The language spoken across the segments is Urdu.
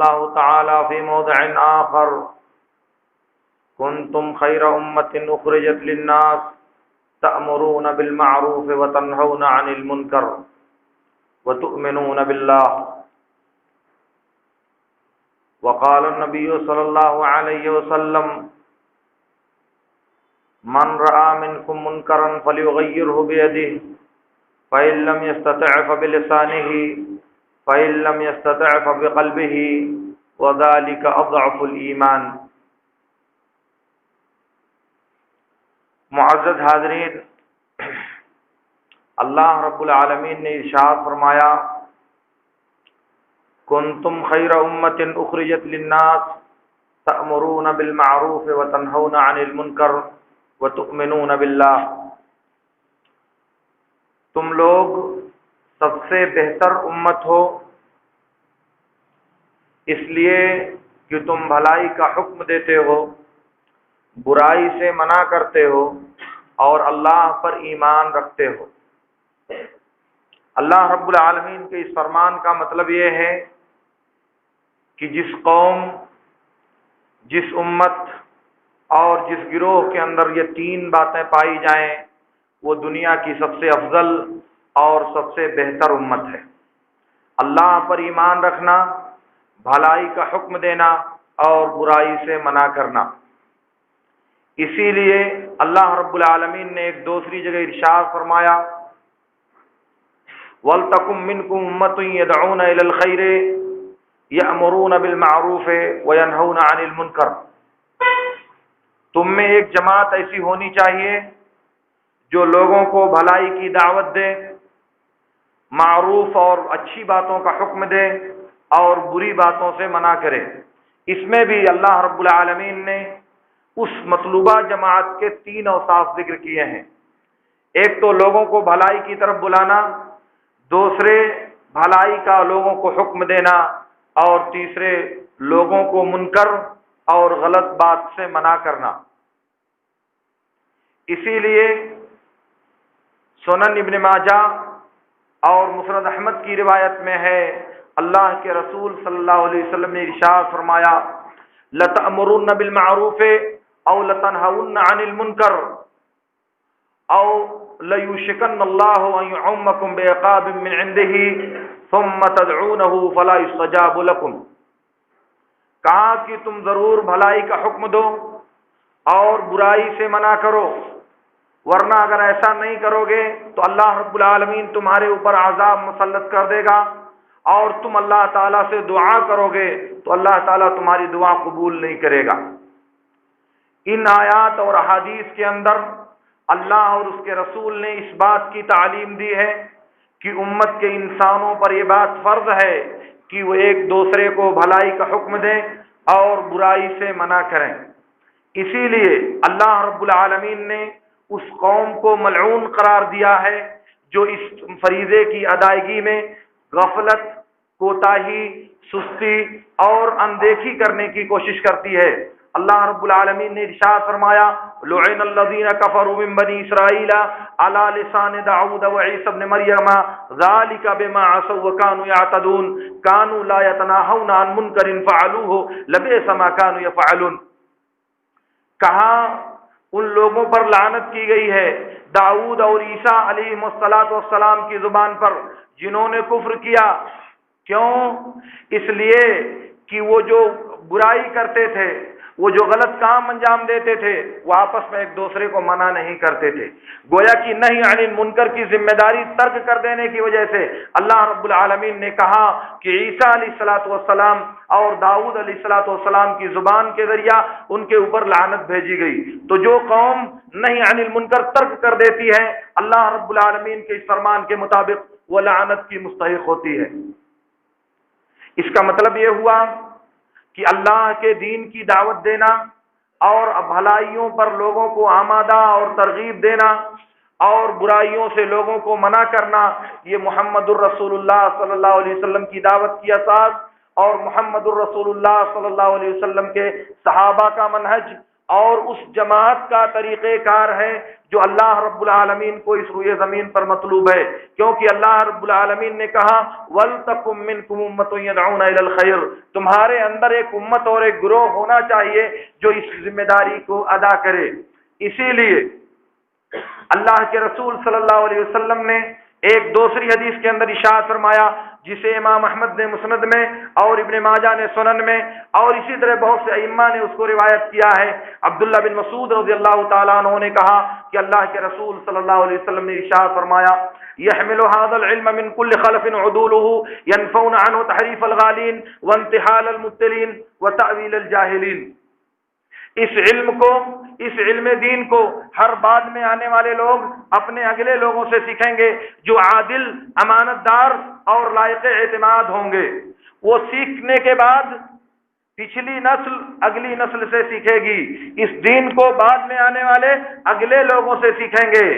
الله تعالى في موضع آخر: كنتم خير أمة أخرجت للناس تأمرون بالمعروف وتنهون عن المنكر وتؤمنون بالله. وقال النبي صلى الله عليه وسلم: من رأى منكم منكرا فليغيره بيده فإن لم يستطع فبلسانه فإن لم يستطع فبقلبه وذلك أضعف الإيمان. معزز حاضرین، اللہ رب العالمین نے ارشاد فرمایا: کنتم خیر امۃ اخرجت للناس تأمرون بالمعروف وتنہون عن المنکر وتؤمنون باللہ. تم لوگ سب سے بہتر امت ہو اس لیے کہ تم بھلائی کا حکم دیتے ہو، برائی سے منع کرتے ہو اور اللہ پر ایمان رکھتے ہو. اللہ رب العالمین کے اس فرمان کا مطلب یہ ہے کہ جس قوم، جس امت اور جس گروہ کے اندر یہ تین باتیں پائی جائیں وہ دنیا کی سب سے افضل اور سب سے بہتر امت ہے: اللہ پر ایمان رکھنا، بھلائی کا حکم دینا اور برائی سے منع کرنا. اسی لیے اللہ رب العالمین نے ایک دوسری جگہ ارشاد فرمایا: وَلْتَكُن مِّنكُمْ أُمَّةٌ يَدْعُونَ إِلَى الْخَيْرِ يَأْمُرُونَ بِالْمَعْرُوفِ وَيَنْهَوْنَ عَنِ الْمُنكَرِ. تم میں ایک جماعت ایسی ہونی چاہیے جو لوگوں کو بھلائی کی دعوت دے، معروف اور اچھی باتوں کا حکم دے اور بری باتوں سے منع کرے. اس میں بھی اللہ رب العالمین نے اس مطلوبہ جماعت کے تین اوصاف ذکر کیے ہیں: ایک تو لوگوں کو بھلائی کی طرف بلانا، دوسرے بھلائی کا لوگوں کو حکم دینا، اور تیسرے لوگوں کو منکر اور غلط بات سے منع کرنا. اسی لیے سنن ابن ماجہ اور مسند احمد کی روایت میں ہے، اللہ کے رسول صلی اللہ علیہ وسلم نے ارشاد فرمایا: لَتَأْمُرُنَّ بِالْمَعْرُوفِ أَوْ لَتَنْهَوُنَّ عَنِ الْمُنْكَرِ أَوْ لَيُوشِكَنَّ اللَّهُ أَنْ يُعُمَّكُمْ بِعِقَابٍ مِّنْ عِنْدِهِ ثُمَّ تَدْعُونَهُ فَلَا يُسْتَجَابُ لَكُمْ. کہا کہ تم ضرور بھلائی کا حکم دو اور برائی سے منع کرو، ورنہ اگر ایسا نہیں کرو گے تو اللہ رب العالمین تمہارے اوپر عذاب مسلط کر دے گا، اور تم اللہ تعالیٰ سے دعا کرو گے تو اللہ تعالیٰ تمہاری دعا قبول نہیں کرے گا. ان آیات اور احادیث کے اندر اللہ اور اس کے رسول نے اس بات کی تعلیم دی ہے کہ امت کے انسانوں پر یہ بات فرض ہے کہ وہ ایک دوسرے کو بھلائی کا حکم دیں اور برائی سے منع کریں. اسی لیے اللہ رب العالمین نے اس قوم کو ملعون قرار دیا ہے جو اس فریضے کی ادائیگی میں غفلت، کوتاہی، سستی اور اندیکھی کرنے کی کوشش کرتی ہے. اللہ رب العالمین نے ارشاد فرمایا: لعن الذین کفروا من بنی اسرائیل علی لسان داؤد وعیسی ابن مریم ذلک بما عصوا وکانوا یعتدون کانوا لا یتناہون عن منکر فعلوہ لبئس ما کانوا یفعلون. کہا ان لوگوں پر لعنت کی گئی ہے داؤد اور عیسیٰ علیہ السلام کی زبان پر جنہوں نے کفر کیا. کیوں؟ اس لیے کہ وہ جو برائی کرتے تھے، وہ جو غلط کام انجام دیتے تھے، وہ آپس میں ایک دوسرے کو منع نہیں کرتے تھے. گویا کہ نہی عن المنکر کی ذمہ داری ترک کر دینے کی وجہ سے اللہ رب العالمین نے کہا کہ عیسیٰ علیہ السلام اور داؤد علیہ السلام کی زبان کے ذریعہ ان کے اوپر لعنت بھیجی گئی. تو جو قوم نہی عن المنکر ترک کر دیتی ہے، اللہ رب العالمین کے اس فرمان کے مطابق وہ لعنت کی مستحق ہوتی ہے. اس کا مطلب یہ ہوا کہ اللہ کے دین کی دعوت دینا اور بھلائیوں پر لوگوں کو آمادہ اور ترغیب دینا اور برائیوں سے لوگوں کو منع کرنا، یہ محمد الرسول اللہ صلی اللہ علیہ وسلم کی دعوت کی اساس اور محمد الرسول اللہ صلی اللہ علیہ وسلم کے صحابہ کا منہج اور اس جماعت کا طریقہ کار ہے جو اللہ رب العالمین کو اس روئے زمین پر مطلوب ہے، کیونکہ اللہ رب العالمین نے کہا وَلْتَكُمْ مِنْكُمْ أُمَّةٌ يَدْعُونَ إِلَى الْخَيْرِ، تمہارے اندر ایک امت اور ایک گروہ ہونا چاہیے جو اس ذمہ داری کو ادا کرے۔ اسی لیے اللہ کے رسول صلی اللہ علیہ وسلم نے ایک دوسری حدیث کے اندر ارشاد فرمایا، جسے امام احمد نے مسند میں اور ابن ماجہ نے سنن میں اور اسی طرح بہت سے ائمہ نے اس کو روایت کیا ہے۔ عبداللہ بن مسعود رضی اللہ تعالیٰ عنہ نے کہا کہ اللہ کے رسول صلی اللہ علیہ وسلم نے ارشاد فرمایا يحمل هذا العلم من كل خلف عدوله ينفون عنه تحريف الغالين وانتحال المبتلين وتأويل الجاهلين۔ اس علم کو، اس علم دین کو ہر بعد میں آنے والے لوگ اپنے اگلے لوگوں سے سیکھیں گے جو عادل، امانت دار اور لائق اعتماد ہوں گے۔ وہ سیکھنے کے بعد پچھلی نسل اگلی نسل سے سیکھے گی، اس دین کو بعد میں آنے والے اگلے لوگوں سے سیکھیں گے،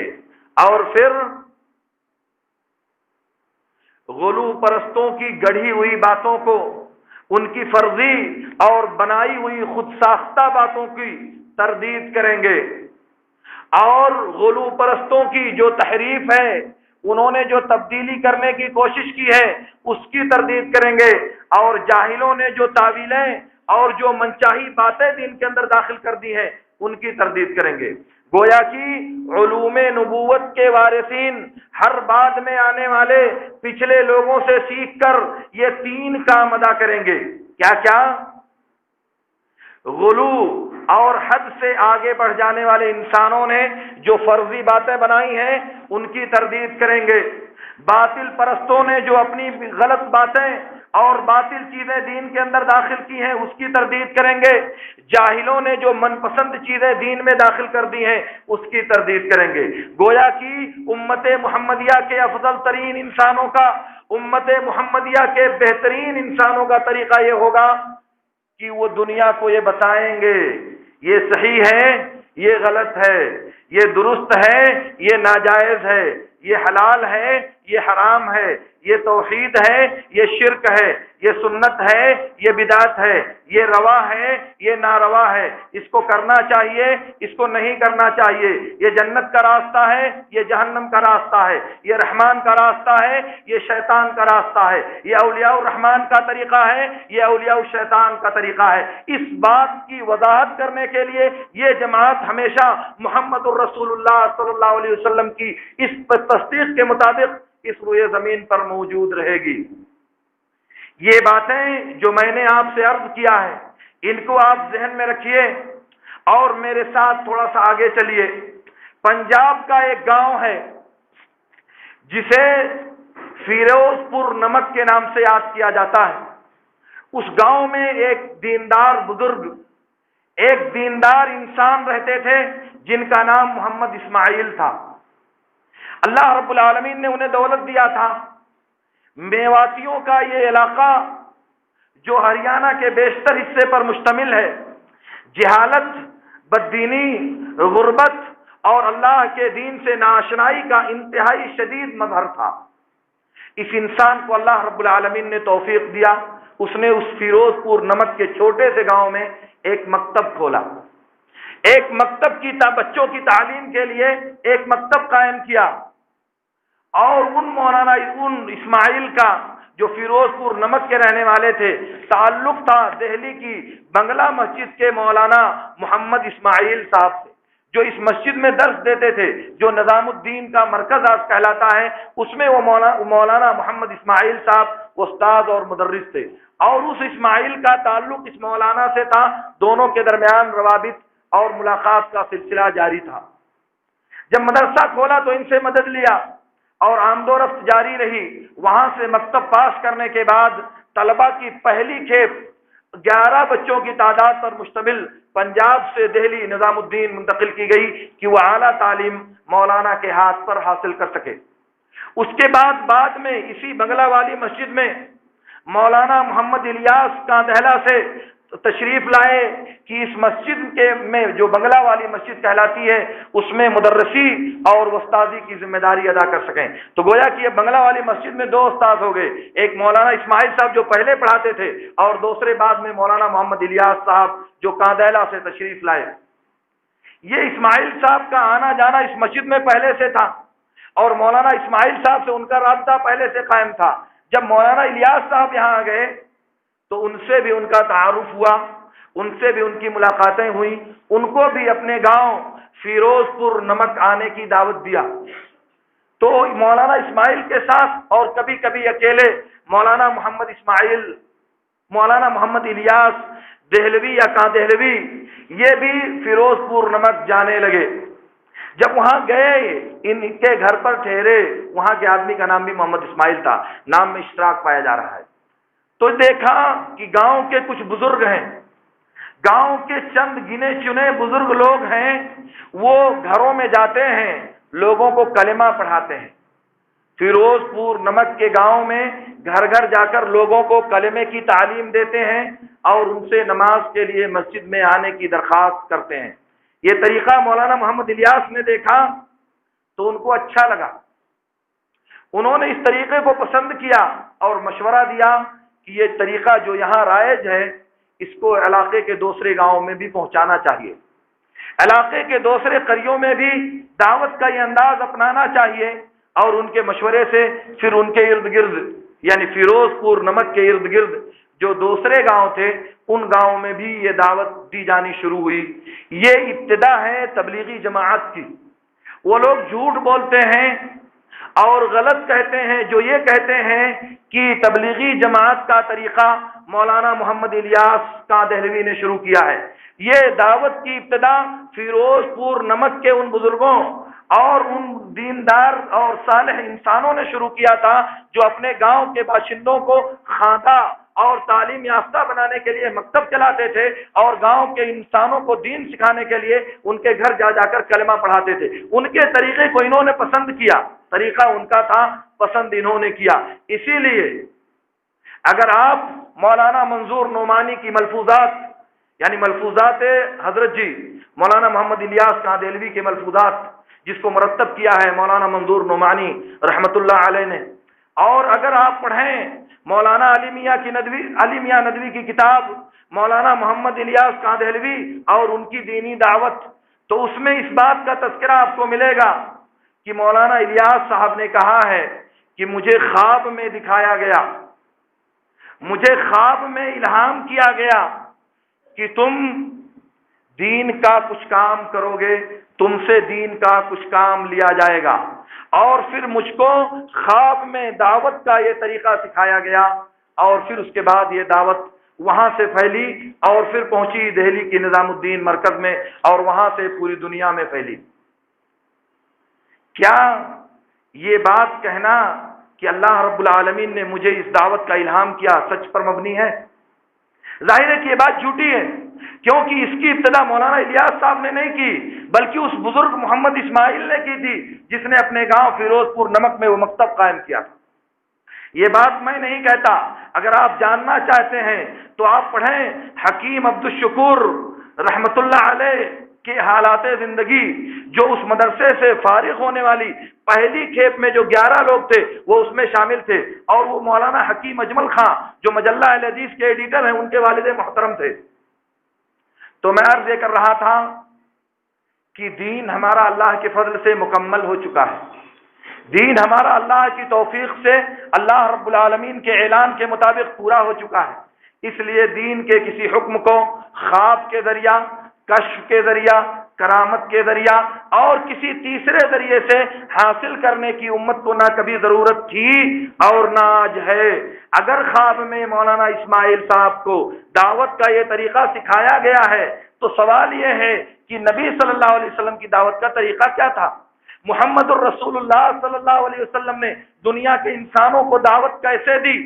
اور پھر غلو پرستوں کی گڑھی ہوئی باتوں کو، ان کی فرضی اور بنائی ہوئی خود ساختہ باتوں کی تردید کریں گے، اور غلو پرستوں کی جو تحریف ہے، انہوں نے جو تبدیلی کرنے کی کوشش کی ہے اس کی تردید کریں گے، اور جاہلوں نے جو تعویلیں اور جو منچاہی باتیں دین کے اندر داخل کر دی ہیں ان کی تردید کریں گے۔ گویا کہ علوم نبوت کے وارثین ہر بعد میں آنے والے پچھلے لوگوں سے سیکھ کر یہ تین کام ادا کریں گے۔ کیا کیا؟ غلو اور حد سے آگے بڑھ جانے والے انسانوں نے جو فرضی باتیں بنائی ہیں ان کی تردید کریں گے، باطل پرستوں نے جو اپنی غلط باتیں اور باطل چیزیں دین کے اندر داخل کی ہیں اس کی تردید کریں گے، جاہلوں نے جو من پسند چیزیں دین میں داخل کر دی ہیں اس کی تردید کریں گے۔ گویا کہ امت محمدیہ کے افضل ترین انسانوں کا، امت محمدیہ کے بہترین انسانوں کا طریقہ یہ ہوگا کہ وہ دنیا کو یہ بتائیں گے یہ صحیح ہے، یہ غلط ہے، یہ درست ہے، یہ ناجائز ہے، یہ حلال ہے، یہ حرام ہے، یہ توحید ہے، یہ شرک ہے، یہ سنت ہے، یہ بدعت ہے، یہ روا ہے، یہ ناروا ہے، اس کو کرنا چاہیے، اس کو نہیں کرنا چاہیے، یہ جنت کا راستہ ہے، یہ جہنم کا راستہ ہے، یہ رحمان کا راستہ ہے، یہ شیطان کا راستہ ہے، یہ اولیاء الرحمان کا طریقہ ہے، یہ اولیاء الشیطان کا طریقہ ہے۔ اس بات کی وضاحت کرنے کے لیے یہ جماعت ہمیشہ محمد الرسول اللہ صلی اللہ علیہ وسلم کی اس تصدیق کے مطابق اس روئے زمین پر موجود رہے گی۔ یہ باتیں جو میں نے آپ سے عرض کیا ہے ان کو آپ ذہن میں رکھیے اور میرے ساتھ تھوڑا سا آگے چلیے۔ پنجاب کا ایک گاؤں ہے جسے فیروز پور نمک کے نام سے یاد کیا جاتا ہے۔ اس گاؤں میں ایک دیندار بزرگ، ایک دیندار انسان رہتے تھے جن کا نام محمد اسماعیل تھا۔ اللہ رب العالمین نے انہیں دولت دیا تھا۔ میواتیوں کا یہ علاقہ جو ہریانہ کے بیشتر حصے پر مشتمل ہے، جہالت، بددینی، غربت اور اللہ کے دین سے ناآشنائی کا انتہائی شدید مظہر تھا۔ اس انسان کو اللہ رب العالمین نے توفیق دیا، اس نے اس فیروز پور نمک کے چھوٹے سے گاؤں میں ایک مکتب کھولا، ایک مکتب کی بچوں کی تعلیم کے لیے ایک مکتب قائم کیا، اور مولانا اسماعیل کا جو فیروز پور نمک کے رہنے والے تھے تعلق تھا دہلی کی بنگلہ مسجد کے مولانا محمد اسماعیل صاحب سے، جو اس مسجد میں درس دیتے تھے، جو نظام الدین کا مرکز آج کہلاتا ہے، اس میں وہ مولانا محمد اسماعیل صاحب استاد اور مدرس تھے، اور اس اسماعیل کا تعلق اس مولانا سے تھا، دونوں کے درمیان روابط اور ملاقات کا سلسلہ جاری تھا۔ جب مدرسہ کھولا تو ان سے مدد لیا اور آمد و رفت جاری رہی۔ وہاں سے مکتب پاس کرنے کے بعد طلبہ کی پہلی کھیپ 11 بچوں کی تعداد پر مشتمل پنجاب سے دہلی نظام الدین منتقل کی گئی کہ وہ اعلیٰ تعلیم مولانا کے ہاتھ پر حاصل کر سکے۔ اس کے بعد میں اسی بنگلہ والی مسجد میں مولانا محمد الیاس کاندہلا سے تشریف لائے کہ اس مسجد میں جو بنگلہ والی مسجد کہلاتی ہے اس میں مدرسی اور استادی کی ذمہ داری ادا کر سکیں۔ تو گویا کہ یہ بنگلہ والی مسجد میں 2 استاد ہو گئے، ایک مولانا اسماعیل صاحب جو پہلے پڑھاتے تھے اور دوسرے بعد میں مولانا محمد الیاس صاحب جو کاندہلا سے تشریف لائے۔ یہ اسماعیل صاحب کا آنا جانا اس مسجد میں پہلے سے تھا، اور مولانا اسماعیل صاحب سے ان کا رابطہ پہلے سے قائم تھا۔ جب مولانا الیاس صاحب یہاں گئے تو ان سے بھی ان کا تعارف ہوا، ان سے بھی ان کی ملاقاتیں ہوئیں، ان کو بھی اپنے گاؤں فیروز پور نمک آنے کی دعوت دیا۔ تو مولانا اسماعیل کے ساتھ اور کبھی کبھی اکیلے مولانا محمد اسماعیل، مولانا محمد الیاس دہلوی یا کاں دہلوی، یہ بھی فیروز پور نمک جانے لگے۔ جب وہاں گئے، ان کے گھر پر ٹھہرے، وہاں کے آدمی کا نام بھی محمد اسماعیل تھا، نام میں اشتراک پایا جا رہا ہے، تو دیکھا کہ گاؤں کے کچھ بزرگ ہیں، گاؤں کے چند گنے چنے بزرگ لوگ ہیں، وہ گھروں میں جاتے ہیں، لوگوں کو کلمہ پڑھاتے ہیں۔ فیروز پور نمک کے گاؤں میں گھر گھر جا کر لوگوں کو کلمے کی تعلیم دیتے ہیں اور ان سے نماز کے لیے مسجد میں آنے کی درخواست کرتے ہیں۔ یہ طریقہ مولانا محمد الیاس نے دیکھا تو ان کو اچھا لگا، انہوں نے اس طریقے کو پسند کیا اور مشورہ دیا کہ یہ طریقہ جو یہاں رائج ہے اس کو علاقے کے دوسرے گاؤں میں بھی پہنچانا چاہیے، علاقے کے دوسرے قریوں میں بھی دعوت کا یہ انداز اپنانا چاہیے۔ اور ان کے مشورے سے پھر ان کے ارد گرد، یعنی فیروز پور نمک کے ارد گرد جو دوسرے گاؤں تھے، ان گاؤں میں بھی یہ دعوت دی جانی شروع ہوئی۔ یہ ابتدا ہے تبلیغی جماعت کی۔ وہ لوگ جھوٹ بولتے ہیں اور غلط کہتے ہیں جو یہ کہتے ہیں کہ تبلیغی جماعت کا طریقہ مولانا محمد الیاس کاں دہلوی نے شروع کیا ہے۔ یہ دعوت کی ابتدا فیروز پور نمک کے ان بزرگوں اور ان دیندار اور صالح انسانوں نے شروع کیا تھا جو اپنے گاؤں کے باشندوں کو خاندہ اور تعلیم یافتہ بنانے کے لیے مکتب چلاتے تھے اور گاؤں کے انسانوں کو دین سکھانے کے لیے ان کے گھر جا جا کر کلمہ پڑھاتے تھے۔ ان کے طریقے کو انہوں نے پسند کیا، طریقہ ان کا تھا، پسند انہوں نے کیا۔ اسی لیے اگر آپ مولانا منظور نعمانی کی ملفوظات، یعنی ملفوظات حضرت جی مولانا محمد الیاس کاں دہلوی کے ملفوظات جس کو مرتب کیا ہے مولانا منظور نعمانی رحمت اللہ علیہ نے، اور اگر آپ پڑھیں مولانا علی میاں ندوی کی کتاب مولانا محمد الیاس کاں دہلوی اور ان کی دینی دعوت، تو اس میں اس بات کا تذکرہ آپ کو ملے گا کہ مولانا الیاس صاحب نے کہا ہے کہ مجھے خواب میں دکھایا گیا، مجھے خواب میں الہام کیا گیا کہ تم دین کا کچھ کام کرو گے، تم سے دین کا کچھ کام لیا جائے گا۔ اور پھر مجھ کو خواب میں دعوت کا یہ طریقہ سکھایا گیا، اور پھر اس کے بعد یہ دعوت وہاں سے پھیلی اور پھر پہنچی دہلی کی نظام الدین مرکز میں اور وہاں سے پوری دنیا میں پھیلی۔ کیا یہ بات کہنا کہ اللہ رب العالمین نے مجھے اس دعوت کا الہام کیا سچ پر مبنی ہے؟ ظاہر ہے کہ یہ بات جھوٹی ہے، کیونکہ اس کی ابتدا مولانا الیاس صاحب نے نہیں کی بلکہ اس بزرگ محمد اسماعیل نے کی تھی جس نے اپنے گاؤں فیروز پور نمک میں وہ مکتب قائم کیا تھا۔ یہ بات میں نہیں کہتا، اگر آپ جاننا چاہتے ہیں تو آپ پڑھیں حکیم عبدالشکور رحمت اللہ علیہ کے حالات زندگی، جو اس مدرسے سے فارغ ہونے والی پہلی کھیپ میں جو 11 لوگ تھے وہ اس میں شامل تھے، اور وہ مولانا حکیم اجمل خان جو مجلہ اہل حدیث کے ایڈیٹر ہیں ان کے والد محترم تھے۔ تو میں عرض یہ کر رہا تھا کہ دین ہمارا اللہ کے فضل سے مکمل ہو چکا ہے، دین ہمارا اللہ کی توفیق سے اللہ رب العالمین کے اعلان کے مطابق پورا ہو چکا ہے۔ اس لیے دین کے کسی حکم کو خواب کے ذریعہ، کشف کے ذریعہ، کرامت کے ذریعہ اور کسی تیسرے ذریعے سے حاصل کرنے کی امت کو نہ کبھی ضرورت تھی اور نہ آج ہے۔ اگر خواب میں مولانا اسماعیل صاحب کو دعوت کا یہ طریقہ سکھایا گیا ہے تو سوال یہ ہے کہ نبی صلی اللہ علیہ وسلم کی دعوت کا طریقہ کیا تھا؟ محمد الرسول اللہ صلی اللہ علیہ وسلم نے دنیا کے انسانوں کو دعوت کیسے دی؟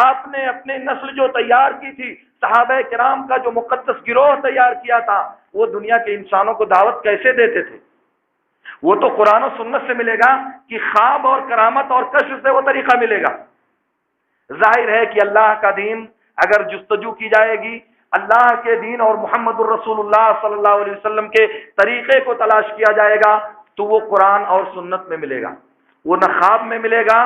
آپ نے اپنے نسل جو تیار کی تھی، صحابہ کرام کا جو مقدس گروہ تیار کیا تھا، وہ دنیا کے انسانوں کو دعوت کیسے دیتے تھے؟ وہ تو قرآن و سنت سے ملے گا کہ خواب اور کرامت اور کشف سے وہ طریقہ ملے گا؟ ظاہر ہے کہ اللہ کا دین اگر جستجو کی جائے گی، اللہ کے دین اور محمد الرسول اللہ صلی اللہ علیہ وسلم کے طریقے کو تلاش کیا جائے گا تو وہ قرآن اور سنت میں ملے گا۔ وہ نہ خواب میں ملے گا،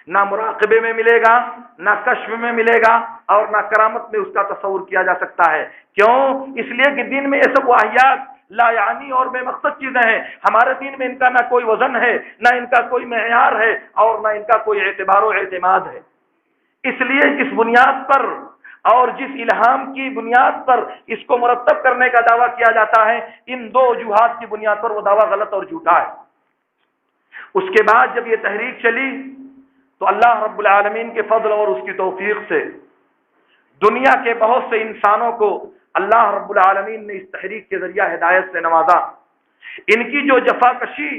نہ مراقبے میں ملے گا، نہ کشف میں ملے گا، اور نہ کرامت میں اس کا تصور کیا جا سکتا ہے۔ کیوں؟ اس لیے کہ دین میں یہ سب واحیات لا یعنی اور بے مقصد چیزیں ہیں. ہمارے دین میں ان کا نہ کوئی وزن ہے، نہ ان کا کوئی معیار ہے، اور نہ ان کا کوئی اعتبار و اعتماد ہے. اس لیے جس بنیاد پر اور جس الہام کی بنیاد پر اس کو مرتب کرنے کا دعویٰ کیا جاتا ہے، ان دو وجوہات کی بنیاد پر وہ دعویٰ غلط اور جھوٹا ہے. اس کے بعد جب یہ تحریک چلی تو اللہ رب العالمین کے فضل اور اس کی توفیق سے دنیا کے بہت سے انسانوں کو اللہ رب العالمین نے اس تحریک کے ذریعہ ہدایت سے نوازا. ان کی جو جفاکشی،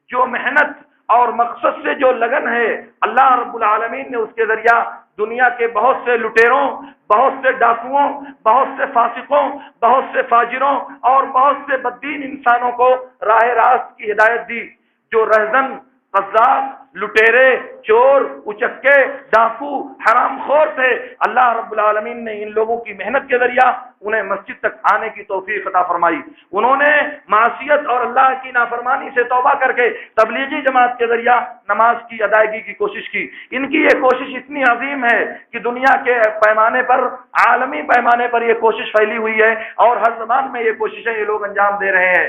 جو محنت اور مقصد سے جو لگن ہے، اللہ رب العالمین نے اس کے ذریعہ دنیا کے بہت سے لٹیروں، بہت سے ڈاکوؤں، بہت سے فاسقوں، بہت سے فاجروں اور بہت سے بددین انسانوں کو راہ راست کی ہدایت دی. جو رہزن، قذاب، لٹیرے، چور، اچکے، ڈاکو، حرام خور تھے، اللہ رب العالمین نے ان لوگوں کی محنت کے ذریعہ انہیں مسجد تک آنے کی توفیق عطا فرمائی. انہوں نے معصیت اور اللہ کی نافرمانی سے توبہ کر کے تبلیغی جماعت کے ذریعہ نماز کی ادائیگی کی کوشش کی. ان کی یہ کوشش اتنی عظیم ہے کہ دنیا کے پیمانے پر، عالمی پیمانے پر یہ کوشش پھیلی ہوئی ہے، اور ہر زمان میں یہ کوششیں یہ لوگ انجام دے رہے ہیں.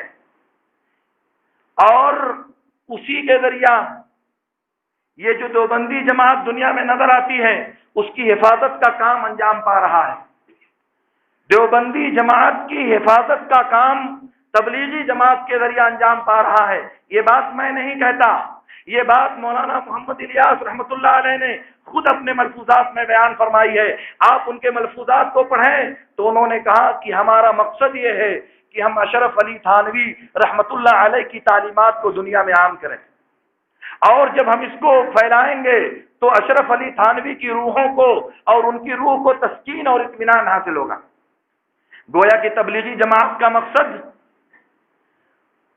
اور اسی کے ذریعہ یہ جو دیوبندی جماعت دنیا میں نظر آتی ہے، اس کی حفاظت کا کام انجام پا رہا ہے. دیوبندی جماعت کی حفاظت کا کام تبلیغی جماعت کے ذریعہ انجام پا رہا ہے. یہ بات میں نہیں کہتا، یہ بات مولانا محمد الیاس رحمۃ اللہ علیہ نے خود اپنے ملفوظات میں بیان فرمائی ہے. آپ ان کے ملفوظات کو پڑھیں تو انہوں نے کہا کہ ہمارا مقصد یہ ہے کہ ہم اشرف علی تھانوی رحمۃ اللہ علیہ کی تعلیمات کو دنیا میں عام کریں، اور جب ہم اس کو پھیلائیں گے تو اشرف علی تھانوی کی روحوں کو اور ان کی روح کو تسکین اور اطمینان حاصل ہوگا. گویا کہ تبلیغی جماعت کا مقصد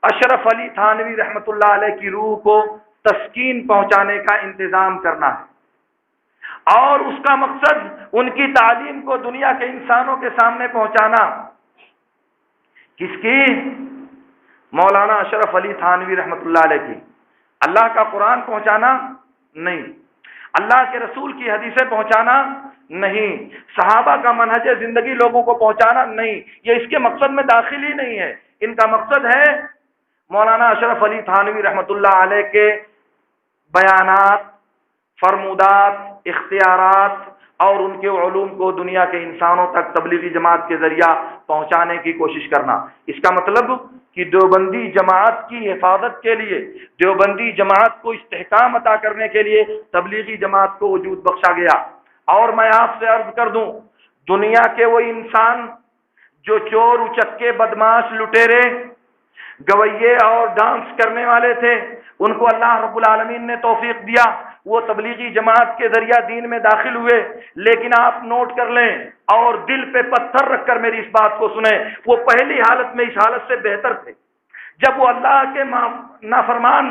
اشرف علی تھانوی رحمۃ اللہ علیہ کی روح کو تسکین پہنچانے کا انتظام کرنا ہے، اور اس کا مقصد ان کی تعلیم کو دنیا کے انسانوں کے سامنے پہنچانا. کس کی؟ مولانا اشرف علی تھانوی رحمۃ اللہ علیہ کی. اللہ کا قرآن پہنچانا نہیں، اللہ کے رسول کی حدیثیں پہنچانا نہیں، صحابہ کا منہج زندگی لوگوں کو پہنچانا نہیں. یہ اس کے مقصد میں داخل ہی نہیں ہے. ان کا مقصد ہے مولانا اشرف علی تھانوی رحمۃ اللہ علیہ کے بیانات، فرمودات، اختیارات اور ان کے علوم کو دنیا کے انسانوں تک تبلیغی جماعت کے ذریعہ پہنچانے کی کوشش کرنا. اس کا مطلب کہ دیوبندی جماعت کی حفاظت کے لیے، دیوبندی جماعت کو استحکام عطا کرنے کے لیے تبلیغی جماعت کو وجود بخشا گیا. اور میں آپ سے عرض کر دوں، دنیا کے وہ انسان جو چور، اچکے، بدماش، لٹیرے، گویے اور ڈانس کرنے والے تھے، ان کو اللہ رب العالمین نے توفیق دیا، وہ تبلیغی جماعت کے ذریعہ دین میں داخل ہوئے. لیکن آپ نوٹ کر لیں اور دل پہ پتھر رکھ کر میری اس بات کو سنیں، وہ پہلی حالت میں اس حالت سے بہتر تھے. جب وہ اللہ کے نافرمان،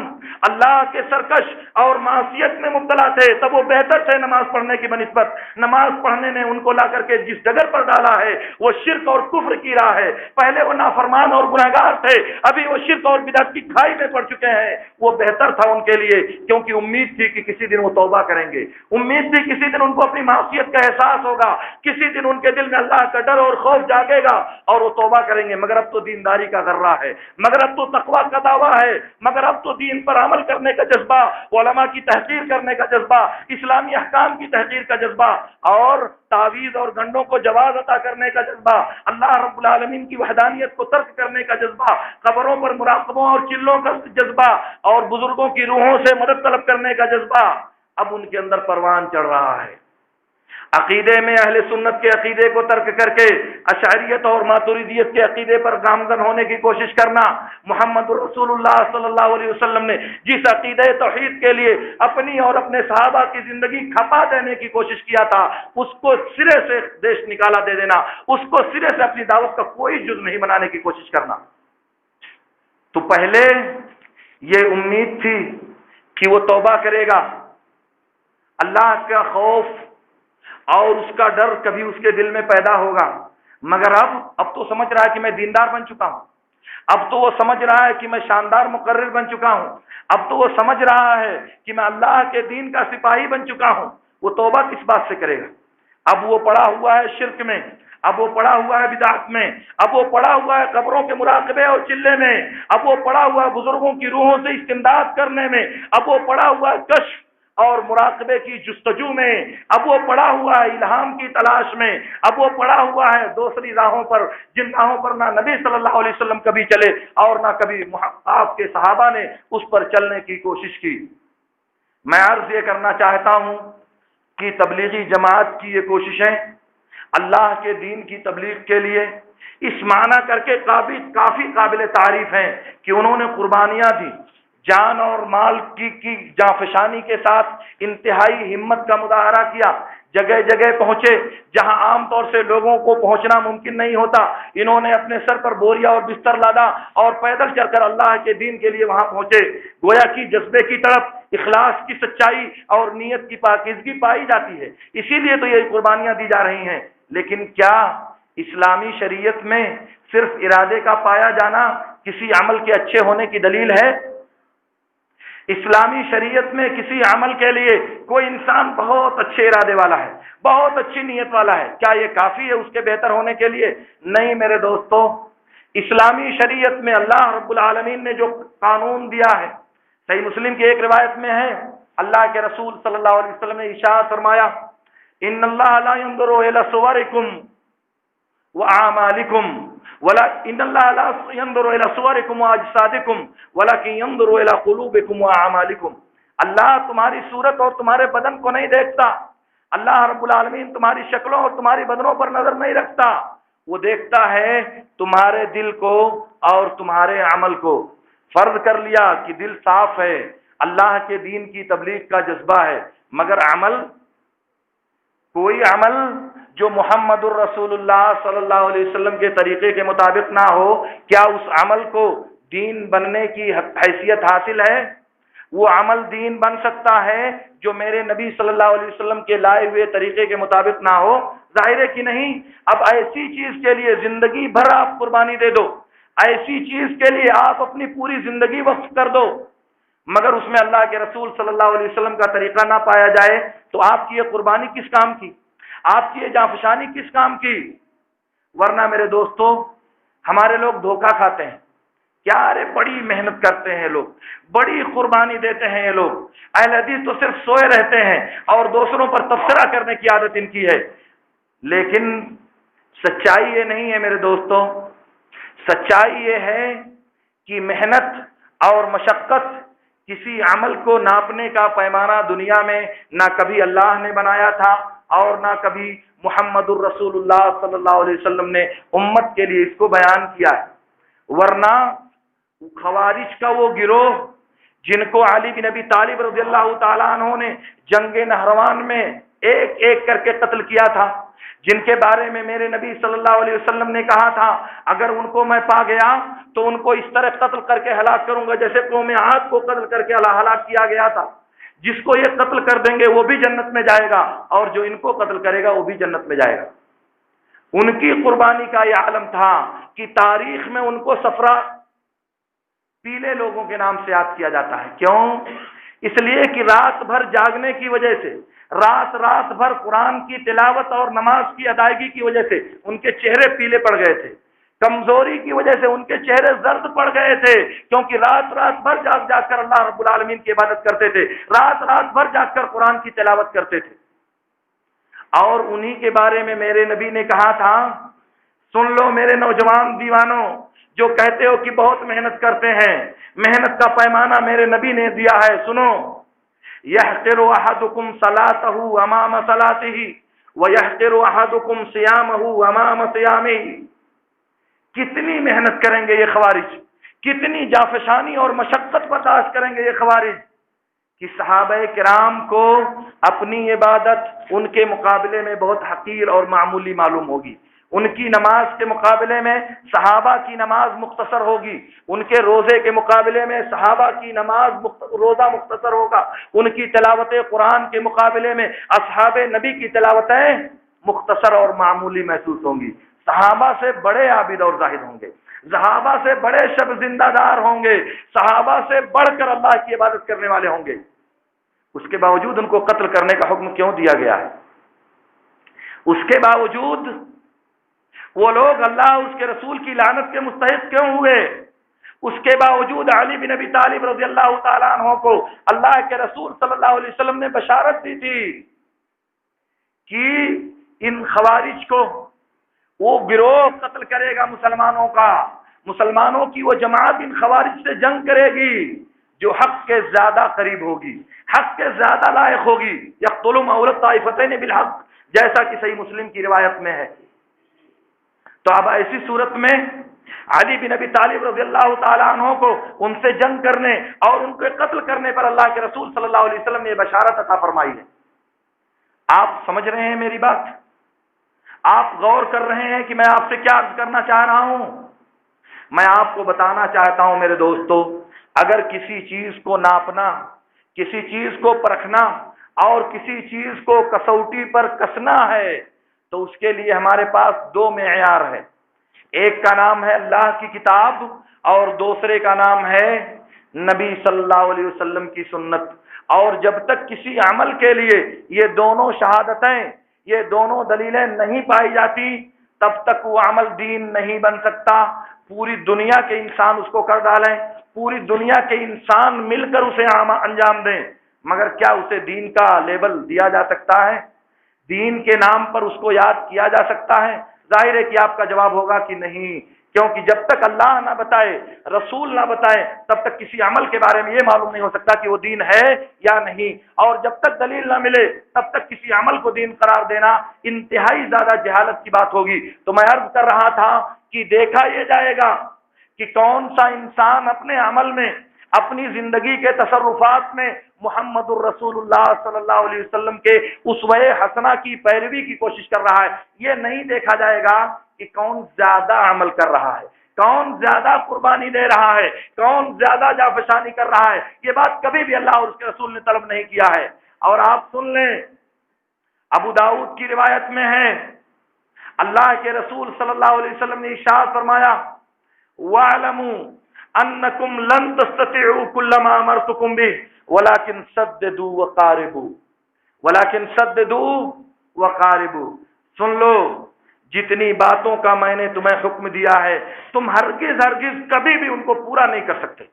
اللہ کے سرکش اور معصیت میں مبتلا تھے، تب وہ بہتر تھے نماز پڑھنے کی بنسبت. نماز پڑھنے نے ان کو لا کر کے جس ڈگر پر ڈالا ہے وہ شرک اور کفر کی راہ ہے. پہلے وہ نافرمان اور گنہگار تھے، ابھی وہ شرک اور بدعت کی کھائی میں پڑ چکے ہیں. وہ بہتر تھا ان کے لیے، کیونکہ امید تھی کہ کسی دن وہ توبہ کریں گے، امید تھی کسی دن ان کو اپنی معصیت کا احساس ہوگا، کسی دن ان کے دل میں اللہ کا ڈر اور خوف جاگے گا اور وہ توبہ کریں گے. مگر اب تو دینداری کا غرہ ہے، مگر اب تو تقویٰ کا دعویٰ ہے، مگر اب تو دین پر عمل کرنے کا جذبہ، علماء کی تحقیر کرنے کا جذبہ، اسلامی احکام کی تحقیر کا جذبہ، اور تعویذ اور گنڈوں کو جواز عطا کرنے کا جذبہ، اللہ رب العالمین کی وحدانیت کو ترک کرنے کا جذبہ، قبروں پر مراقبوں اور چلوں کا جذبہ، اور بزرگوں کی روحوں سے مدد طلب کرنے کا جذبہ اب ان کے اندر پروان چڑھ رہا ہے. عقیدے میں اہل سنت کے عقیدے کو ترک کر کے اشعریت اور ماتریدیت کے عقیدے پر گامزن ہونے کی کوشش کرنا. محمد رسول اللہ صلی اللہ علیہ وسلم نے جس عقیدہ توحید کے لیے اپنی اور اپنے صحابہ کی زندگی کھپا دینے کی کوشش کیا تھا، اس کو سرے سے دیش نکالا دے دینا، اس کو سرے سے اپنی دعوت کا کوئی جز نہیں بنانے کی کوشش کرنا. تو پہلے یہ امید تھی کہ وہ توبہ کرے گا، اللہ کا خوف اور اس کا ڈر کبھی اس کے دل میں پیدا ہوگا. مگر اب تو سمجھ رہا ہے کہ میں دیندار بن چکا ہوں، اب تو وہ سمجھ رہا ہے کہ میں شاندار مقرر بن چکا ہوں، اب تو وہ سمجھ رہا ہے کہ میں اللہ کے دین کا سپاہی بن چکا ہوں. وہ توبہ کس بات سے کرے گا؟ اب وہ پڑا ہوا ہے شرک میں، اب وہ پڑا ہوا ہے بدعت میں، اب وہ پڑا ہوا ہے قبروں کے مراقبے اور چلے میں، اب وہ پڑا ہوا ہے بزرگوں کی روحوں سے استمداد کرنے میں، اب وہ پڑا ہوا ہے کشف اور مراقبے کی جستجو میں، اب وہ پڑا ہوا ہے الہام کی تلاش میں، اب وہ پڑا ہوا ہے دوسری راہوں پر، جن راہوں پر نہ نبی صلی اللہ علیہ وسلم کبھی چلے اور نہ کبھی آپ کے صحابہ نے اس پر چلنے کی کوشش کی۔ میں عرض یہ کرنا چاہتا ہوں کہ تبلیغی جماعت کی یہ کوششیں اللہ کے دین کی تبلیغ کے لیے اس معنی کر کے کافی قابل تعریف ہیں کہ انہوں نے قربانیاں دی، جان اور مال کی جانفشانی کے ساتھ انتہائی ہمت کا مظاہرہ کیا، جگہ جگہ پہنچے جہاں عام طور سے لوگوں کو پہنچنا ممکن نہیں ہوتا، انہوں نے اپنے سر پر بوریا اور بستر لادا اور پیدل چل کر اللہ کے دین کے لیے وہاں پہنچے۔ گویا کی جذبے کی طرف اخلاص کی سچائی اور نیت کی پاکیزگی پائی جاتی ہے، اسی لیے تو یہ قربانیاں دی جا رہی ہیں۔ لیکن کیا اسلامی شریعت میں صرف ارادے کا پایا جانا کسی عمل کے اچھے ہونے کی دلیل ہے؟ اسلامی شریعت میں کسی عمل کے لیے کوئی انسان بہت اچھے ارادے والا ہے، بہت اچھی نیت والا ہے، کیا یہ کافی ہے اس کے بہتر ہونے کے لیے؟ نہیں میرے دوستو، اسلامی شریعت میں اللہ رب العالمین نے جو قانون دیا ہے، صحیح مسلم کی ایک روایت میں ہے اللہ کے رسول صلی اللہ علیہ وسلم نے ارشاد فرمایا ان اللہ لا ينظر الى صورکم واعمالکم ولا ان اللہ لا ينظر الى صورکم واجسادکم ولكن ينظر الى قلوبکم واعمالکم۔ اللہ تمہاری صورت اور تمہارے بدن کو نہیں دیکھتا، اللہ رب العالمین تمہاری شکلوں اور تمہاری بدنوں پر نظر نہیں رکھتا، وہ دیکھتا ہے تمہارے دل کو اور تمہارے عمل کو۔ فرض کر لیا کہ دل صاف ہے، اللہ کے دین کی تبلیغ کا جذبہ ہے، مگر عمل، کوئی عمل جو محمد الرسول اللہ صلی اللہ علیہ وسلم کے طریقے کے مطابق نہ ہو، کیا اس عمل کو دین بننے کی حیثیت حاصل ہے؟ وہ عمل دین بن سکتا ہے جو میرے نبی صلی اللہ علیہ وسلم کے لائے ہوئے طریقے کے مطابق نہ ہو؟ ظاہر ہے کہ نہیں۔ اب ایسی چیز کے لیے زندگی بھر آپ قربانی دے دو، ایسی چیز کے لیے آپ اپنی پوری زندگی وقف کر دو، مگر اس میں اللہ کے رسول صلی اللہ علیہ وسلم کا طریقہ نہ پایا جائے تو آپ کی یہ قربانی کس کام کی؟ آپ کی یہ جانفشانی کس کام کی؟ ورنہ میرے دوستو ہمارے لوگ دھوکہ کھاتے ہیں، کیا ارے بڑی محنت کرتے ہیں لوگ، بڑی قربانی دیتے ہیں یہ لوگ، اہل حدیث تو صرف سوئے رہتے ہیں اور دوسروں پر تبصرہ کرنے کی عادت ان کی ہے۔ لیکن سچائی یہ نہیں ہے میرے دوستو، سچائی یہ ہے کہ محنت اور مشقت کسی عمل کو ناپنے کا پیمانہ دنیا میں نہ کبھی اللہ نے بنایا تھا اور نہ کبھی محمد الرسول اللہ صلی اللہ علیہ وسلم نے امت کے لیے اس کو بیان کیا ہے۔ ورنہ خوارج کا وہ گروہ جن کو علی بن ابی طالب رضی اللہ تعالیٰ عنہ نے جنگ نہروان میں ایک ایک کر کے قتل کیا تھا، جن کے بارے میں میرے نبی صلی اللہ علیہ وسلم نے کہا تھا اگر ان کو میں پا گیا تو ان کو اس طرح قتل کر کے ہلاک کروں گا جیسے قوم عاد کو قتل کر کے ہلاک کیا گیا تھا، جس کو یہ قتل کر دیں گے وہ بھی جنت میں جائے گا اور جو ان کو قتل کرے گا وہ بھی جنت میں جائے گا۔ ان کی قربانی کا یہ عالم تھا کہ تاریخ میں ان کو صفرا پیلے لوگوں کے نام سے یاد کیا جاتا ہے۔ کیوں؟ اس لیے کہ رات بھر جاگنے کی وجہ سے، رات بھر قرآن کی تلاوت اور نماز کی ادائیگی کی وجہ سے ان کے چہرے پیلے پڑ گئے تھے، کمزوری کی وجہ سے ان کے چہرے زرد پڑ گئے تھے، کیونکہ رات بھر جاگ کر اللہ رب العالمین کی عبادت کرتے تھے، رات بھر جاگ کر قرآن کی تلاوت کرتے تھے۔ اور انہی کے بارے میں میرے نبی نے کہا تھا، سن لو میرے نوجوان دیوانوں جو کہتے ہو کہ بہت محنت کرتے ہیں، محنت کا پیمانہ میرے نبی نے دیا ہے، سنو، یحقر احدکم صلاته امام صلاته ویحقر احدکم صیامه امام صیامه۔ کتنی محنت کریں گے یہ خوارج، کتنی جانفشانی اور مشقت برداشت کریں گے یہ خوارج کہ صحابہ کرام کو اپنی عبادت ان کے مقابلے میں بہت حقیر اور معمولی معلوم ہوگی، ان کی نماز کے مقابلے میں صحابہ کی نماز مختصر ہوگی، ان کے روزے کے مقابلے میں صحابہ کی روزہ مختصر ہوگا، ان کی تلاوت قرآن کے مقابلے میں اصحاب نبی کی تلاوتیں مختصر اور معمولی محسوس ہوں گی۔ صحابہ سے بڑے عابد اور زاہد ہوں گے، صحابہ سے بڑے شب زندہ دار ہوں گے، صحابہ سے بڑھ کر اللہ کی عبادت کرنے والے ہوں گے، اس کے باوجود ان کو قتل کرنے کا حکم کیوں دیا گیا ہے؟ اس کے باوجود وہ لوگ اللہ اور اس کے رسول کی لعنت کے مستحق کیوں ہوئے؟ اس کے باوجود علی بن ابی طالب رضی اللہ تعالیٰ عنہ کو اللہ کے رسول صلی اللہ علیہ وسلم نے بشارت دی تھی کہ ان خوارج کو وہ گروہ قتل کرے گا مسلمانوں کا، مسلمانوں کی وہ جماعت ان خوارج سے جنگ کرے گی جو حق کے زیادہ قریب ہوگی، حق کے زیادہ لائق ہوگی۔ یقتل مولد طائفتین بالحق، جیسا کہ صحیح مسلم کی روایت میں ہے۔ تو اب ایسی صورت میں علی بن ابی طالب رضی اللہ تعالیٰ عنہ کو ان سے جنگ کرنے اور ان کے قتل کرنے پر اللہ کے رسول صلی اللہ علیہ وسلم نے یہ بشارت عطا فرمائی ہے۔ آپ سمجھ رہے ہیں میری بات؟ آپ غور کر رہے ہیں کہ میں آپ سے کیا عرض کرنا چاہ رہا ہوں؟ میں آپ کو بتانا چاہتا ہوں میرے دوستو، اگر کسی چیز کو ناپنا، کسی چیز کو پرکھنا اور کسی چیز کو کسوٹی پر کسنا ہے تو اس کے لیے ہمارے پاس دو معیار ہے، ایک کا نام ہے اللہ کی کتاب اور دوسرے کا نام ہے نبی صلی اللہ علیہ وسلم کی سنت۔ اور جب تک کسی عمل کے لیے یہ دونوں شہادتیں، یہ دونوں دلیلیں نہیں پائی جاتی تب تک وہ عمل دین نہیں بن سکتا۔ پوری دنیا کے انسان اس کو کر ڈالیں، پوری دنیا کے انسان مل کر اسے انجام دیں، مگر کیا اسے دین کا لیبل دیا جا سکتا ہے؟ دین کے نام پر اس کو یاد کیا جا سکتا ہے؟ ظاہر ہے کہ آپ کا جواب ہوگا کہ نہیں، کیونکہ جب تک اللہ نہ بتائے، رسول نہ بتائے، تب تک کسی عمل کے بارے میں یہ معلوم نہیں ہو سکتا کہ وہ دین ہے یا نہیں، اور جب تک دلیل نہ ملے تب تک کسی عمل کو دین قرار دینا انتہائی زیادہ جہالت کی بات ہوگی۔ تو میں عرض کر رہا تھا کہ دیکھا یہ جائے گا کہ کون سا انسان اپنے عمل میں، اپنی زندگی کے تصرفات میں محمد الرسول اللہ صلی اللہ علیہ وسلم کے اسوہ حسنہ کی پیروی کی کوشش کر رہا ہے۔ یہ نہیں دیکھا جائے گا کہ کون زیادہ عمل کر رہا ہے، کون زیادہ قربانی دے رہا ہے، کون زیادہ جافشانی کر رہا ہے۔ یہ بات کبھی بھی اللہ اور اس کے رسول نے طلب نہیں کیا ہے۔ اور آپ سن لیں، ابو داؤد کی روایت میں ہے، اللہ کے رسول صلی اللہ علیہ وسلم نے ارشاد فرمایا، وَاعْلَمُوا انکم لن تستطيعوا كل ما امرتكم به ولكن سددوا وقاربوا، ولكن سددوا وقاربوا۔ سن لو، جتنی باتوں کا میں نے تمہیں حکم دیا ہے تم ہرگز کبھی بھی ان کو پورا نہیں کر سکتے۔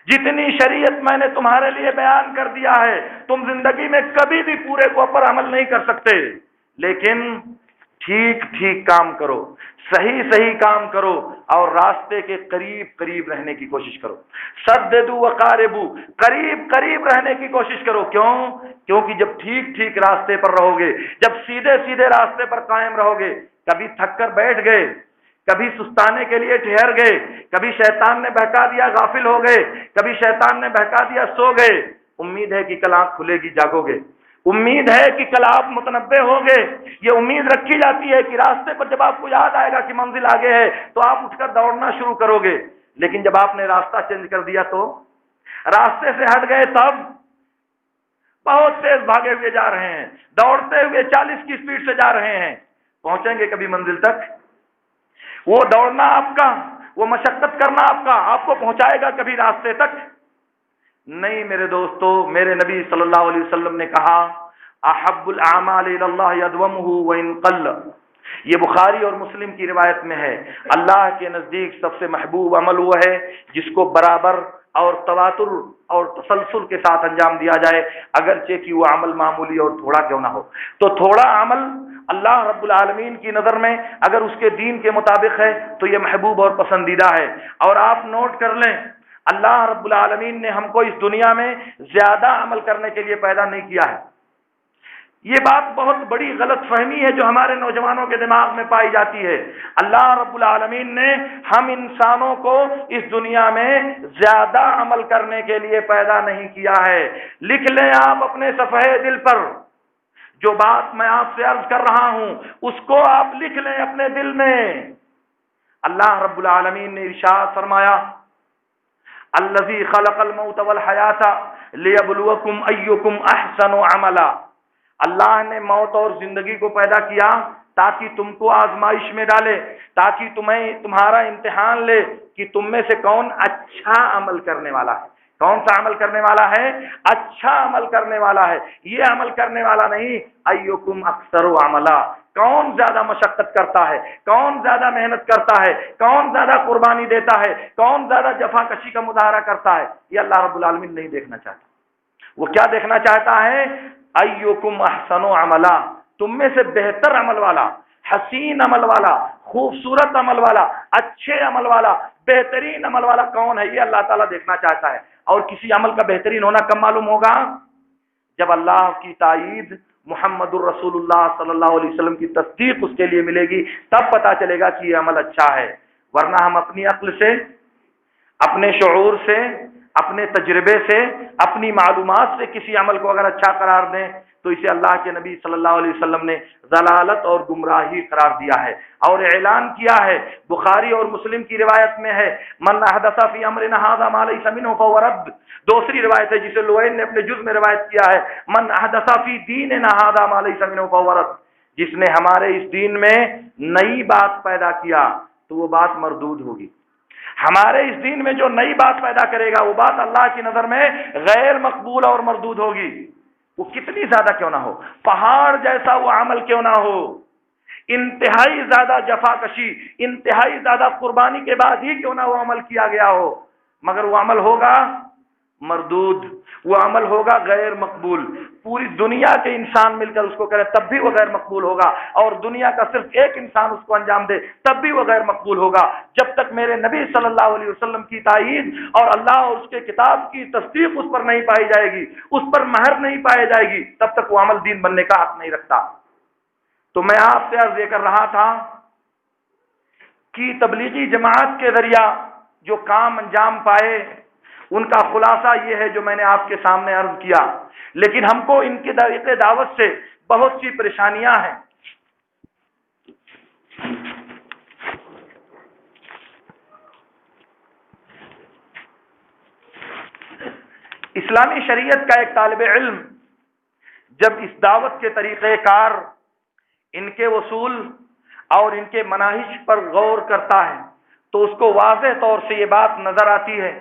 جتنی شریعت میں نے تمہارے لیے بیان کر دیا ہے تم زندگی میں کبھی بھی پورے کو پر عمل نہیں کر سکتے، لیکن ٹھیک ٹھیک کام کرو، صحیح کام کرو اور راستے کے قریب رہنے کی کوشش کرو۔ سددوا وقاربوا، قریب رہنے کی کوشش کرو۔ کیونکہ جب ٹھیک راستے پر رہو گے، جب سیدھے راستے پر قائم رہو گے، کبھی تھک کر بیٹھ گئے، کبھی سستانے کے لیے ٹھہر گئے، کبھی شیطان نے بہکا دیا غافل ہو گئے، کبھی شیطان نے بہکا دیا سو گئے، امید ہے کہ کل آنکھ کھلے گی جاگو گے، امید ہے کہ کل آپ متنبع ہو گے۔ یہ امید رکھی جاتی ہے کہ راستے پر جب آپ کو یاد آئے گا کہ منزل آگے ہے تو آپ اٹھ کر دوڑنا شروع کرو گے۔ لیکن جب آپ نے راستہ چینج کر دیا تو راستے سے ہٹ گئے، تب بہت تیز بھاگے ہوئے جا رہے ہیں، دوڑتے ہوئے 40 کی سپیڈ سے جا رہے ہیں، پہنچیں گے کبھی منزل تک؟ وہ دوڑنا آپ کا، وہ مشقت کرنا آپ کو پہنچائے گا کبھی راستے تک؟ نہیں میرے دوستو، میرے نبی صلی اللہ علیہ وسلم نے کہا، احب الاعمال الی اللہ ادومہ وان قل۔ یہ بخاری اور مسلم کی روایت میں ہے، اللہ کے نزدیک سب سے محبوب عمل وہ ہے جس کو برابر اور تواتر اور تسلسل کے ساتھ انجام دیا جائے، اگرچہ کہ وہ عمل معمولی اور تھوڑا کیوں نہ ہو۔ تو تھوڑا عمل اللہ رب العالمین کی نظر میں اگر اس کے دین کے مطابق ہے تو یہ محبوب اور پسندیدہ ہے۔ اور آپ نوٹ کر لیں، اللہ رب العالمین نے ہم کو اس دنیا میں زیادہ عمل کرنے کے لیے پیدا نہیں کیا ہے۔ یہ بات بہت بڑی غلط فہمی ہے جو ہمارے نوجوانوں کے دماغ میں پائی جاتی ہے۔ اللہ رب العالمین نے ہم انسانوں کو اس دنیا میں زیادہ عمل کرنے کے لیے پیدا نہیں کیا ہے۔ لکھ لیں آپ اپنے صفحے دل پر، جو بات میں آپ سے عرض کر رہا ہوں اس کو آپ لکھ لیں اپنے دل میں۔ اللہ رب العالمین نے ارشاد فرمایا، الذی خلق الموت والحیات لیبلوکم ایکم احسن عملا۔ اللہ نے موت اور زندگی کو پیدا کیا تاکہ تم کو آزمائش میں ڈالے، تاکہ تمہارا امتحان لے کہ تم میں سے کون اچھا عمل کرنے والا ہے۔ کون سا عمل کرنے والا ہے؟ اچھا عمل کرنے والا ہے۔ یہ عمل کرنے والا نہیں، ایکم اکثر عملا، کون زیادہ مشقت کرتا ہے، کون زیادہ محنت کرتا ہے، کون زیادہ قربانی دیتا ہے، کون زیادہ جفا کشی کا مظاہرہ کرتا ہے، یہ اللہ رب العالمین نہیں دیکھنا چاہتا۔ وہ کیا دیکھنا چاہتا ہے؟ ایکم احسن عملا، تم میں سے بہتر عمل والا، حسین عمل والا، خوبصورت عمل والا، اچھے عمل والا، بہترین عمل والا کون ہے، یہ اللہ تعالیٰ دیکھنا چاہتا ہے۔ اور کسی عمل کا بہترین ہونا کب معلوم ہوگا؟ جب اللہ کی تائید، محمد الرسول اللہ صلی اللہ علیہ وسلم کی تصدیق اس کے لیے ملے گی، تب پتا چلے گا کہ یہ عمل اچھا ہے۔ ورنہ ہم اپنی عقل سے، اپنے شعور سے، اپنے تجربے سے، اپنی معلومات سے کسی عمل کو اگر اچھا قرار دیں تو اسے اللہ کے نبی صلی اللہ علیہ وسلم نے ضلالت اور گمراہی قرار دیا ہے اور اعلان کیا ہے۔ بخاری اور مسلم کی روایت میں ہے، من احدث فی امرنا ھذا ما لیس منہ فہو رد۔ دوسری روایت ہے جسے لوئین نے اپنے جز میں روایت کیا ہے، من احدث فی دیننا ھذا ما لیس منہ فہو رد۔ جس نے ہمارے اس دین میں نئی بات پیدا کیا تو وہ بات مردود ہوگی۔ ہمارے اس دین میں جو نئی بات پیدا کرے گا وہ بات اللہ کی نظر میں غیر مقبول اور مردود ہوگی، وہ کتنی زیادہ کیوں نہ ہو، پہاڑ جیسا وہ عمل کیوں نہ ہو، انتہائی زیادہ جفا کشی، انتہائی زیادہ قربانی کے بعد ہی کیوں نہ وہ عمل کیا گیا ہو، مگر وہ عمل ہوگا مردود، وہ عمل ہوگا غیر مقبول۔ پوری دنیا کے انسان مل کر اس کو کرے تب بھی وہ غیر مقبول ہوگا، اور دنیا کا صرف ایک انسان اس کو انجام دے تب بھی وہ غیر مقبول ہوگا۔ جب تک میرے نبی صلی اللہ علیہ وسلم کی تائید اور اللہ اور اس کے کتاب کی تصدیق اس پر نہیں پائی جائے گی، اس پر مہر نہیں پائی جائے گی، تب تک وہ عمل دین بننے کا حق نہیں رکھتا۔ تو میں آپ سے عرض یہ کر رہا تھا کہ تبلیغی جماعت کے ذریعہ جو کام انجام پائے ان کا خلاصہ یہ ہے جو میں نے آپ کے سامنے عرض کیا، لیکن ہم کو ان کے طریقے دعوت سے بہت سی پریشانیاں ہیں۔ اسلامی شریعت کا ایک طالب علم جب اس دعوت کے طریقہ کار، ان کے اصول اور ان کے مناہج پر غور کرتا ہے تو اس کو واضح طور سے یہ بات نظر آتی ہے،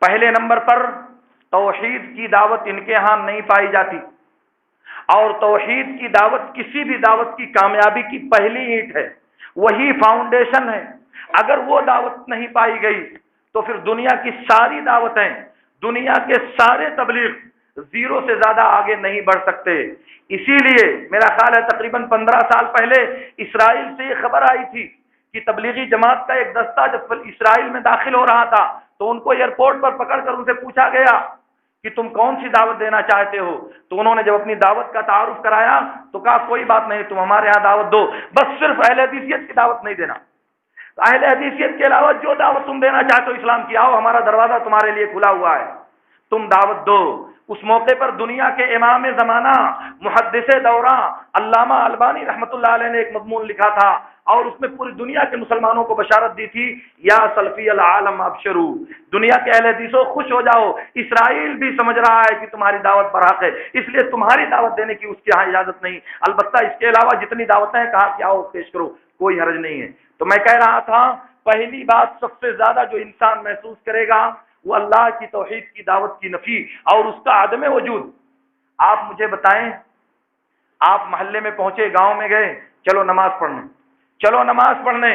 پہلے نمبر پر توحید کی دعوت ان کے ہاں نہیں پائی جاتی، اور توحید کی دعوت کسی بھی دعوت کی کامیابی کی پہلی اینٹ ہے، وہی فاؤنڈیشن ہے۔ اگر وہ دعوت نہیں پائی گئی تو پھر دنیا کی ساری دعوتیں، دنیا کے سارے تبلیغ زیرو سے زیادہ آگے نہیں بڑھ سکتے۔ اسی لیے میرا خیال ہے تقریباً 15 سال پہلے اسرائیل سے یہ خبر آئی تھی کہ تبلیغی جماعت کا ایک دستہ جب اسرائیل میں داخل ہو رہا تھا تو ان کو ایئرپورٹ پر پکڑ کر ان سے پوچھا گیا کہ تم کون سی دعوت دینا چاہتے ہو، تو انہوں نے جب اپنی دعوت کا تعارف کرایا تو کہا کوئی بات نہیں، تم ہمارے ہاں دعوت دو، بس صرف اہل حدیثیت کی دعوت نہیں دینا، اہل حدیثیت کے علاوہ جو دعوت تم دینا چاہتے ہو اسلام کی، آؤ ہمارا دروازہ تمہارے لیے کھلا ہوا ہے، تم دعوت دو۔ اس موقع پر دنیا کے امام زمانہ، محدث دورہ علامہ البانی رحمۃ اللہ علیہ نے ایک مضمون لکھا تھا اور اس میں پوری دنیا کے مسلمانوں کو بشارت دی تھی، یا سلفی العالم ابشرو، دنیا کے اہل حدیثوں خوش ہو جاؤ، اسرائیل بھی سمجھ رہا ہے کہ تمہاری دعوت پر حق ہے، اس لیے تمہاری دعوت دینے کی اس کے ہاں اجازت نہیں، البتہ اس کے علاوہ جتنی دعوتیں ہیں کہا کہ آؤ پیش کرو، کوئی حرج نہیں ہے۔ تو میں کہہ رہا تھا پہلی بات سب سے زیادہ جو انسان محسوس کرے گا وہ اللہ کی توحید کی دعوت کی نفی اور اس کا عدم وجود۔ آپ مجھے بتائیں، آپ محلے میں پہنچے، گاؤں میں گئے، چلو نماز پڑھنے، چلو نماز پڑھنے،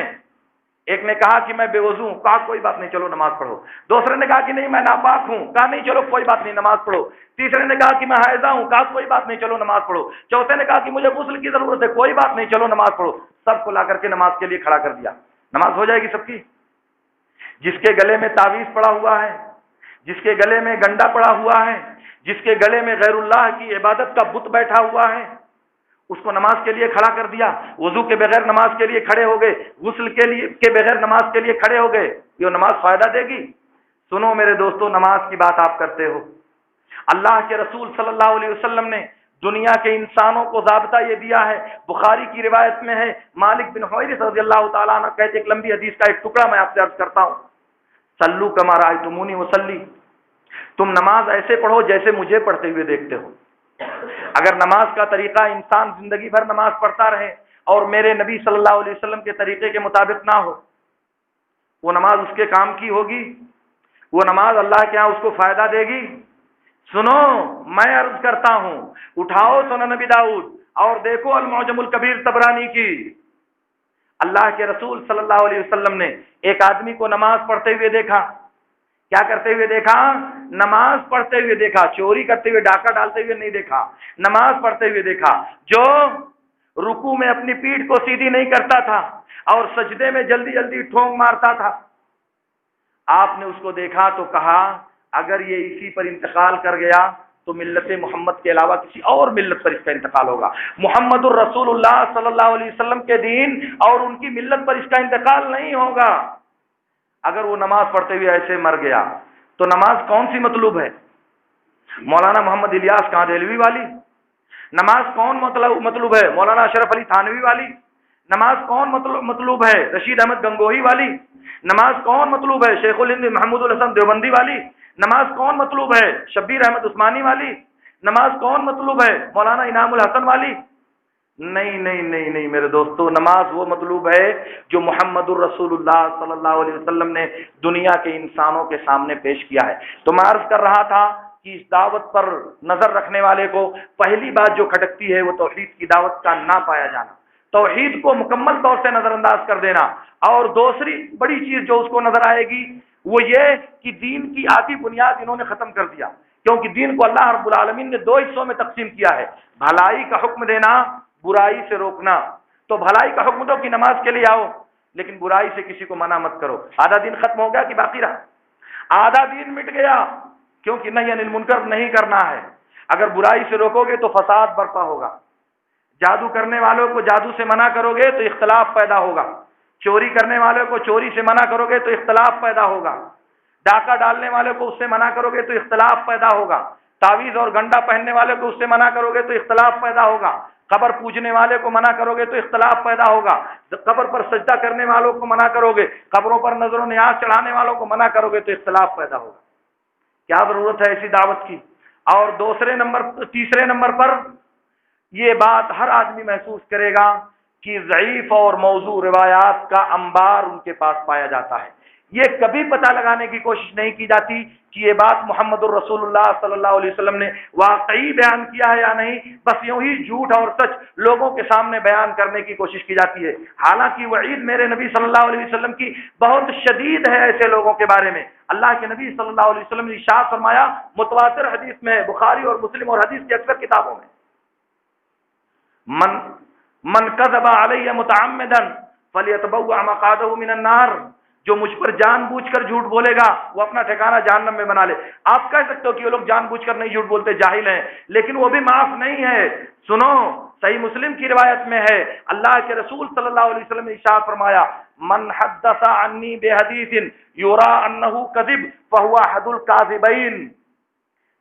ایک نے کہا کہ میں بے وضو ہوں، کہا کوئی بات نہیں چلو نماز پڑھو، دوسرے نے کہا کہ نہیں میں ناپاک ہوں، کہا نہیں چلو کوئی بات نہیں نماز پڑھو، تیسرے نے کہا کہ میں حائضہ ہوں، کہا کوئی بات نہیں چلو نماز پڑھو، چوتھے نے کہا کہ مجھے غسل کی ضرورت ہے، کوئی بات نہیں چلو نماز پڑھو، سب کو لا کر کے نماز کے لیے کھڑا کر دیا، نماز ہو جائے گی سب کی؟ جس کے گلے میں تعویذ پڑا ہوا ہے، جس کے گلے میں گنڈا پڑا ہوا ہے، جس کے گلے میں غیر اللہ کی عبادت کا بت بیٹھا ہوا ہے، اس کو نماز کے لیے کھڑا کر دیا، وضو کے بغیر نماز کے لیے کھڑے ہو گئے، غسل کے بغیر نماز کے لیے کھڑے ہو گئے، یہ نماز فائدہ دے گی؟ سنو میرے دوستو، نماز کی بات آپ کرتے ہو، اللہ کے رسول صلی اللہ علیہ وسلم نے دنیا کے انسانوں کو ضابطہ یہ دیا ہے، بخاری کی روایت میں ہے، مالک بن حویرث رضی اللہ تعالیٰ عنہ کہتے، ایک لمبی حدیث کا ایک ٹکڑا میں آپ سے عرض کرتا ہوں، سلو کما رأیتمونی وصلی، تم نماز ایسے پڑھو جیسے مجھے پڑھتے ہوئے دیکھتے ہو۔ اگر نماز کا طریقہ انسان زندگی بھر نماز پڑھتا رہے اور میرے نبی صلی اللہ علیہ وسلم کے طریقے کے مطابق نہ ہو، وہ نماز اس کے کام کی ہوگی؟ وہ نماز اللہ کے ہاں اس کو فائدہ دے گی؟ سنو میں عرض کرتا ہوں، اٹھاؤ سنن نبی داؤد اور دیکھو المعجم الکبیر طبرانی کی، اللہ کے رسول صلی اللہ علیہ وسلم نے ایک آدمی کو نماز پڑھتے ہوئے دیکھا، کیا کرتے ہوئے دیکھا؟ نماز پڑھتے ہوئے دیکھا، چوری کرتے ہوئے ڈاکہ ڈالتے ہوئے نہیں دیکھا، نماز پڑھتے ہوئے دیکھا، جو رکوع میں اپنی پیٹھ کو سیدھی نہیں کرتا تھا اور سجدے میں جلدی جلدی ٹھونگ مارتا تھا۔ آپ نے اس کو دیکھا تو کہا اگر یہ اسی پر انتقال کر گیا تو ملت محمد کے علاوہ کسی اور ملت پر اس کا انتقال ہوگا، محمد الرسول اللہ صلی اللہ علیہ وسلم کے دین اور ان کی ملت پر اس کا انتقال نہیں ہوگا۔ اگر وہ نماز پڑھتے ہوئے ایسے مر گیا تو نماز کون سی مطلوب ہے؟ مولانا محمد الیاس کاندھلوی والی؟ نماز کون مطلوب ہے؟ مولانا اشرف علی تھانوی والی؟ نماز کون مطلوب ہے؟ رشید احمد گنگوہی والی؟ نماز کون مطلوب ہے؟ شیخ الہند محمود الحسن دیوبندی والی؟ نماز کون مطلوب ہے؟ شبیر احمد عثمانی والی؟ نماز کون مطلوب ہے؟ مولانا انعام الحسن والی؟ نہیں نہیں نہیں نہیں میرے دوستو، نماز وہ مطلوب ہے جو محمد الرسول اللہ صلی اللہ علیہ وسلم نے دنیا کے انسانوں کے سامنے پیش کیا ہے۔ تو میں عرض کر رہا تھا کہ اس دعوت پر نظر رکھنے والے کو پہلی بات جو کھٹکتی ہے وہ توحید کی دعوت کا نہ پایا جانا، توحید کو مکمل طور سے نظر انداز کر دینا، اور دوسری بڑی چیز جو اس کو نظر آئے گی وہ یہ کہ دین کی آدھی بنیاد انہوں نے ختم کر دیا، کیونکہ دین کو اللہ رب العالمین نے دو حصوں میں تقسیم کیا ہے، بھلائی کا حکم دینا، برائی سے روکنا۔ تو بھلائی کا حکم دو کہ نماز کے لیے آؤ، لیکن برائی سے کسی کو منع مت کرو۔ آدھا دین ختم ہو گیا کہ باقی رہا؟ آدھا دین مٹ گیا، کیونکہ نہی عن المنکر نہیں کرنا ہے۔ اگر برائی سے روکو گے تو فساد برپا ہوگا، جادو کرنے والوں کو جادو سے منع کرو گے تو اختلاف پیدا ہوگا، چوری کرنے والوں کو چوری سے منع کرو گے تو اختلاف پیدا ہوگا، ڈاکہ ڈالنے والے کو اس سے منع کرو گے تو اختلاف پیدا ہوگا، تعویذ اور گنڈا پہننے والے کو اس سے منع کرو گے تو اختلاف پیدا ہوگا، قبر پوجنے والے کو منع کرو گے تو اختلاف پیدا ہوگا، قبر پر سجدہ کرنے والوں کو منع کرو گے، قبروں پر نظر و نیاز چڑھانے والوں کو منع کرو گے تو اختلاف پیدا ہوگا۔ کیا ضرورت ہے ایسی دعوت کی؟ اور تیسرے نمبر پر یہ بات ہر آدمی محسوس کرے گا کہ ضعیف اور موضوع روایات کا انبار ان کے پاس پایا جاتا ہے۔ یہ کبھی پتہ لگانے کی کوشش نہیں کی جاتی کہ یہ بات محمد الرسول اللہ صلی اللہ علیہ وسلم نے واقعی بیان کیا ہے یا نہیں، بس یوں ہی جھوٹ اور سچ لوگوں کے سامنے بیان کرنے کی کوشش کی جاتی ہے۔ حالانکہ وعید میرے نبی صلی اللہ علیہ وسلم کی بہت شدید ہے ایسے لوگوں کے بارے میں۔ اللہ کے نبی صلی اللہ علیہ وسلم نے ارشاد فرمایا، متواتر حدیث میں، بخاری اور مسلم اور حدیث کی اکثر کتابوں میں، من کذب علی متعمدا فلیتبوأ مقعدہ من النار، جو مجھ پر جان بوجھ کر جھوٹ بولے گا وہ اپنا ٹھکانہ جہنم میں بنا لے۔ آپ کہہ سکتے ہو کہ یہ لوگ جان بوجھ کر نہیں جھوٹ بولتے، جاہل ہیں، لیکن وہ بھی معاف نہیں ہے۔ سنو، صحیح مسلم کی روایت میں ہے، اللہ کے رسول صلی اللہ علیہ وسلم نے ارشاد فرمایا، من حدث عنی بحدیث یرا انہ کذب فہو احد الکاذبین،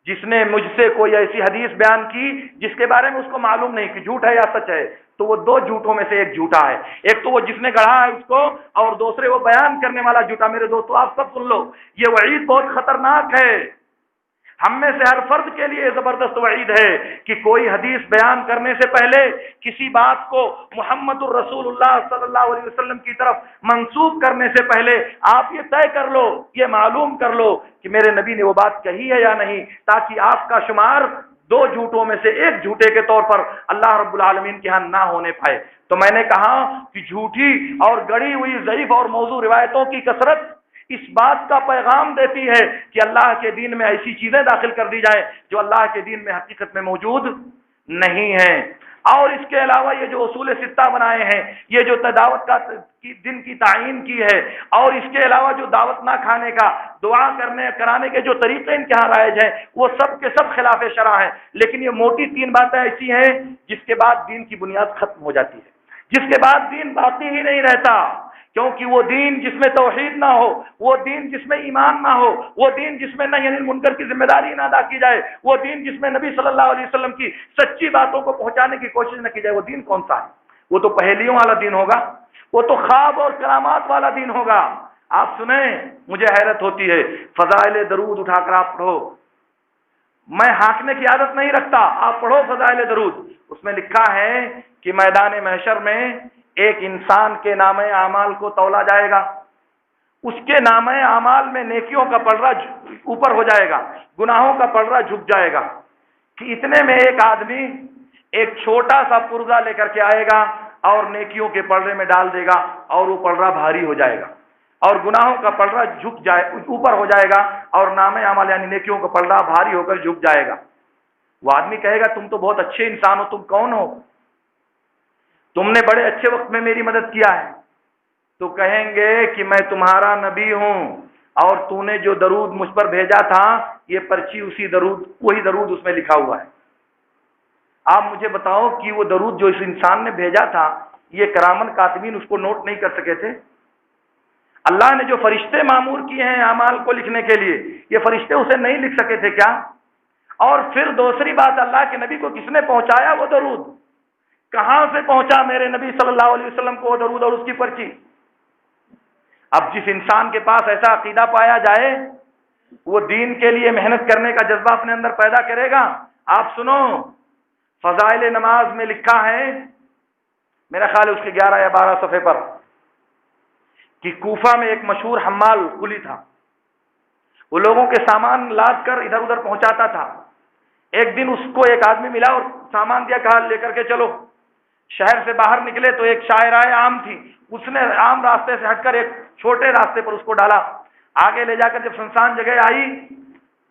جس نے مجھ سے کوئی ایسی حدیث بیان کی جس کے بارے میں اس کو معلوم نہیں کہ جھوٹ ہے یا سچ ہے، تو وہ دو جھوٹوں میں سے ایک جھوٹا ہے۔ ایک تو وہ جس نے گڑھا ہے اس کو، اور دوسرے وہ بیان کرنے والا جھوٹا۔ میرے دوستو آپ سب سن لو، یہ وعید بہت خطرناک ہے۔ ہم میں سے ہر فرد کے لیے زبردست وعید ہے کہ کوئی حدیث بیان کرنے سے پہلے کسی بات کو محمد الرسول اللہ صلی اللہ علیہ وسلم کی طرف منسوب کرنے سے پہلے آپ یہ طے کر لو، یہ معلوم کر لو کہ میرے نبی نے وہ بات کہی ہے یا نہیں، تاکہ آپ کا شمار دو جھوٹوں میں سے ایک جھوٹے کے طور پر اللہ رب العالمین کے ہاں نہ ہونے پائے۔ تو میں نے کہا کہ جھوٹی اور گڑی ہوئی ضعیف اور موضوع روایتوں کی کثرت اس بات کا پیغام دیتی ہے کہ اللہ کے دین میں ایسی چیزیں داخل کر دی جائیں جو اللہ کے دین میں حقیقت میں موجود نہیں ہیں۔ اور اس کے علاوہ یہ جو اصول ستہ بنائے ہیں، یہ جو دعوت کا دن کی تعین کی ہے، اور اس کے علاوہ جو دعوت نہ کھانے کا، دعا کرانے کے جو طریقے ان کے یہاں رائج ہیں، وہ سب کے سب خلاف شرع ہیں۔ لیکن یہ موٹی تین باتیں ایسی ہیں جس کے بعد دین کی بنیاد ختم ہو جاتی ہے، جس کے بعد دین باقی ہی نہیں رہتا، کیونکہ وہ دین جس میں توحید نہ ہو، وہ دین جس میں ایمان نہ ہو، وہ دین جس میں نہی عن المنکر کی ذمہ داری نہ ادا کی جائے، وہ دین جس میں نبی صلی اللہ علیہ وسلم کی سچی باتوں کو پہنچانے کی کوشش نہ کی جائے، وہ دین کون سا ہے؟ وہ تو پہیلیوں والا دین ہوگا، وہ تو خواب اور کرامات والا دین ہوگا۔ آپ سنیں، مجھے حیرت ہوتی ہے، فضائل درود اٹھا کر آپ پڑھو، میں ہانکنے کی عادت نہیں رکھتا، آپ پڑھو فضائل درود، اس میں لکھا ہے کہ میدان محشر میں ایک انسان کے نامہ اعمال کو تولا جائے گا، اس کے نامہ اعمال میں نیکیوں کا پلڑا اوپر ہو جائے گا، گناہوں کا پلڑا جھک جائے گا، کہ اتنے میں ایک آدمی ایک چھوٹا سا پرزہ لے کر کے آئے گا اور نیکیوں کے پلڑے میں ڈال دے گا اور وہ پلڑا بھاری ہو جائے گا، اور گناہوں کا پلڑا جھک جائے اوپر ہو جائے گا اور نام اعمال یعنی نیکیوں کا پلڑا بھاری ہو کر جھک جائے گا۔ وہ آدمی کہے گا تم تو بہت اچھے انسان ہو، تم کون ہو؟ تم نے بڑے اچھے وقت میں میری مدد کیا ہے۔ تو کہیں گے کہ میں تمہارا نبی ہوں اور تو نے جو درود مجھ پر بھیجا تھا یہ پرچی وہی درود اس میں لکھا ہوا ہے۔ آپ مجھے بتاؤ کہ وہ درود جو اس انسان نے بھیجا تھا یہ کرامن کاتبین اس کو نوٹ نہیں کر سکے تھے؟ اللہ نے جو فرشتے معمور کیے ہیں اعمال کو لکھنے کے لیے، یہ فرشتے اسے نہیں لکھ سکے تھے کیا؟ اور پھر دوسری بات، اللہ کے نبی کو کس نے پہنچایا وہ درود؟ کہاں سے پہنچا میرے نبی صلی اللہ علیہ وسلم کو وہ درود اور اس کی پرچی؟ اب جس انسان کے پاس ایسا عقیدہ پایا جائے وہ دین کے لیے محنت کرنے کا جذبہ اپنے اندر پیدا کرے گا۔ آپ سنو، فضائل نماز میں لکھا ہے، میرا خیال ہے اس کے 11 یا 12 صفحے پر، کہ کوفہ میں ایک مشہور حمال کلی تھا، وہ لوگوں کے سامان لاد کر ادھر ادھر پہنچاتا تھا۔ ایک دن اس کو ایک آدمی ملا اور سامان دیا، کہا لے کر کے چلو۔ شہر سے باہر نکلے تو ایک شاہراہ عام تھی، اس نے عام راستے سے ہٹ کر ایک چھوٹے راستے پر اس کو ڈالا۔ آگے لے جا کر جب سنسان جگہ آئی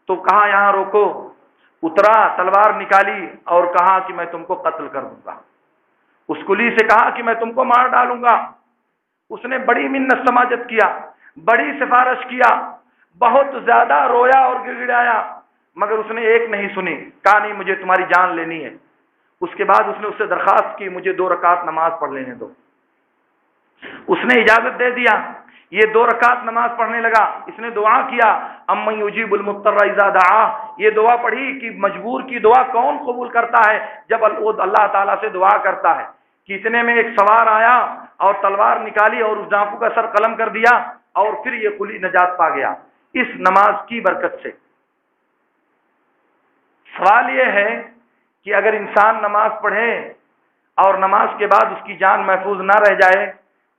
تو کہا یہاں روکو، اترا، تلوار نکالی اور کہا کہ میں تم کو قتل کر دوں گا۔ اس کلی سے کہا کہ میں تم کو مار ڈالوں گا۔ اس نے بڑی منت سماجت کیا، بڑی سفارش کیا، بہت زیادہ رویا اور گڑگڑایا، مگر اس نے ایک نہیں سنی، کہا نہیں مجھے تمہاری جان لینی ہے۔ اس کے بعد اس نے اس سے درخواست کی مجھے 2 رکعت نماز پڑھ لینے دو۔ اس نے اجازت دے دیا، یہ 2 رکعت نماز پڑھنے لگا۔ اس نے دعا کیا، امن یجیب المضطر اذا دعا، یہ دعا پڑھی کہ مجبور کی دعا کون قبول کرتا ہے جب وہ اللہ تعالیٰ سے دعا کرتا ہے۔ کہ اتنے میں ایک سوار آیا اور تلوار نکالی اور اس ڈاکو کا سر قلم کر دیا اور پھر یہ قلی نجات پا گیا اس نماز کی برکت سے۔ سوال یہ ہے کہ اگر انسان نماز پڑھے اور نماز کے بعد اس کی جان محفوظ نہ رہ جائے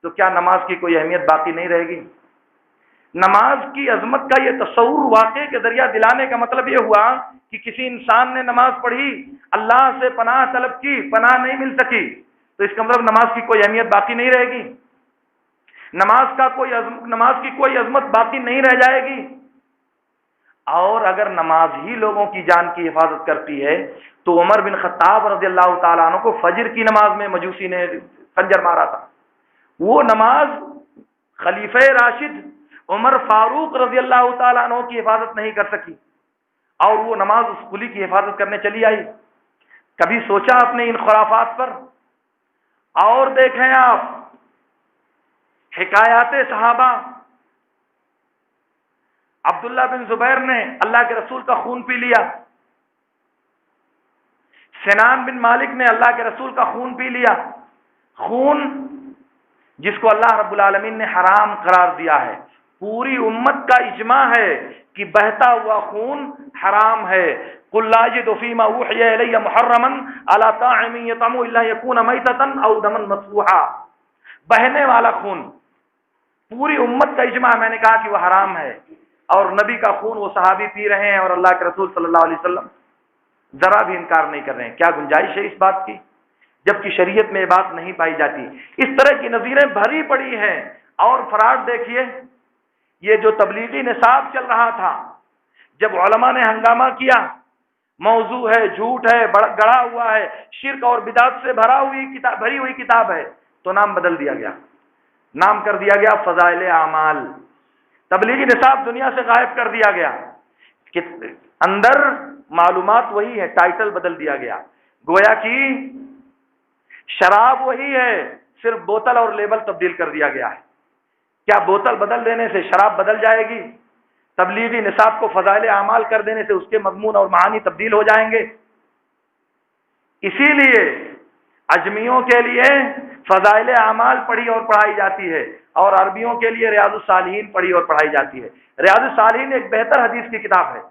تو کیا نماز کی کوئی اہمیت باقی نہیں رہے گی؟ نماز کی عظمت کا یہ تصور واقعے کے ذریعہ دلانے کا مطلب یہ ہوا کہ کسی انسان نے نماز پڑھی، اللہ سے پناہ طلب کی، پناہ نہیں مل سکی، تو اس کا مطلب نماز کی کوئی اہمیت باقی نہیں رہے گی، نماز کی کوئی عظمت باقی نہیں رہ جائے گی۔ اور اگر نماز ہی لوگوں کی جان کی حفاظت کرتی ہے تو عمر بن خطاب رضی اللہ تعالیٰ عنہ کو فجر کی نماز میں مجوسی نے خنجر مارا تھا، وہ نماز خلیفہ راشد عمر فاروق رضی اللہ تعالیٰ عنہ کی حفاظت نہیں کر سکی اور وہ نماز اس قلی کی حفاظت کرنے چلی آئی۔ کبھی سوچا اپنے ان خرافات پر؟ اور دیکھیں آپ حکایات صحابہ، عبداللہ بن زبیر نے اللہ کے رسول کا خون پی لیا، سنان بن مالک نے اللہ کے رسول کا خون پی لیا، خون جس کو اللہ رب العالمین نے حرام قرار دیا ہے، پوری امت کا اجماع ہے کہ بہتا ہوا خون حرام ہے۔ قل لا اجد فيما اوحي الي محرما على طاعم يطعمه الا يكون ميتة او دما مسفوحا، بہنے والا خون پوری امت کا اجماع، میں نے کہا کہ وہ حرام ہے، اور نبی کا خون وہ صحابی پی رہے ہیں اور اللہ کے رسول صلی اللہ علیہ وسلم ذرا بھی انکار نہیں کر رہے ہیں۔ کیا گنجائش ہے اس بات کی جبکہ شریعت میں یہ بات نہیں پائی جاتی؟ اس طرح کی نظیریں بھری پڑی ہیں۔ اور فراڈ دیکھیے، یہ جو تبلیغی نصاب چل رہا تھا، جب علماء نے ہنگامہ کیا، موضوع ہے، جھوٹ ہے، گڑا ہوا ہے، شرک اور بدعت سے بھری ہوئی کتاب ہے، تو نام بدل دیا گیا، نام کر دیا گیا فضائل اعمال۔ تبلیغی نصاب دنیا سے غائب کر دیا گیا، اندر معلومات وہی ہے، ٹائٹل بدل دیا گیا، گویا کہ شراب وہی ہے، صرف بوتل اور لیبل تبدیل کر دیا گیا ہے۔ کیا بوتل بدل دینے سے شراب بدل جائے گی؟ تبلیغی نصاب کو فضائل اعمال کر دینے سے اس کے مضمون اور معانی تبدیل ہو جائیں گے؟ اسی لیے اجمیوں کے لیے فضائل اعمال پڑھی اور پڑھائی جاتی ہے اور عربیوں کے لیے ریاض الصالحین پڑھی اور پڑھائی جاتی ہے۔ ریاض الصالحین ایک بہتر حدیث کی کتاب ہے،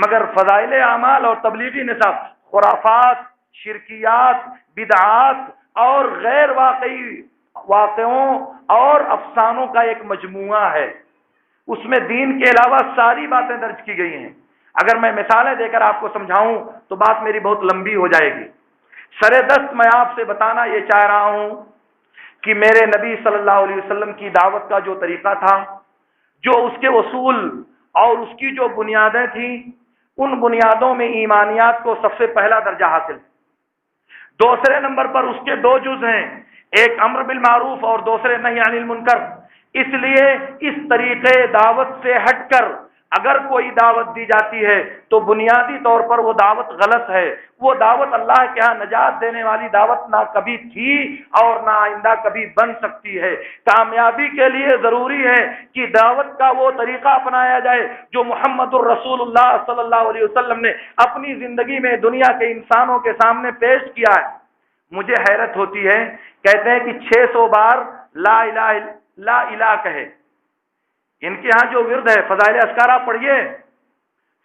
مگر فضائل اعمال اور تبلیغی نصاب خرافات، شرکیات، بدعات اور غیر واقعی واقعوں اور افسانوں کا ایک مجموعہ ہے۔ اس میں دین کے علاوہ ساری باتیں درج کی گئی ہیں۔ اگر میں مثالیں دے کر آپ کو سمجھاؤں تو بات میری بہت لمبی ہو جائے گی۔ سر دست میں آپ سے بتانا یہ چاہ رہا ہوں کہ میرے نبی صلی اللہ علیہ وسلم کی دعوت کا جو طریقہ تھا، جو اس کے اصول اور اس کی جو بنیادیں تھیں، ان بنیادوں میں ایمانیات کو سب سے پہلا درجہ حاصل ہے۔ دوسرے نمبر پر اس کے دو جز ہیں، ایک امر بالمعروف اور دوسرے نہی عن المنکر۔ اس لیے اس طریقے دعوت سے ہٹ کر اگر کوئی دعوت دی جاتی ہے تو بنیادی طور پر وہ دعوت غلط ہے۔ وہ دعوت اللہ کے ہاں نجات دینے والی دعوت نہ کبھی تھی اور نہ آئندہ کبھی بن سکتی ہے۔ کامیابی کے لیے ضروری ہے کہ دعوت کا وہ طریقہ اپنایا جائے جو محمد الرسول اللہ صلی اللہ علیہ وسلم نے اپنی زندگی میں دنیا کے انسانوں کے سامنے پیش کیا ہے۔ مجھے حیرت ہوتی ہے، کہتے ہیں کہ 600 بار لا الہ کہے۔ ان کے ہاں جو ورد ہے فضائل اذکار آپ پڑھیے،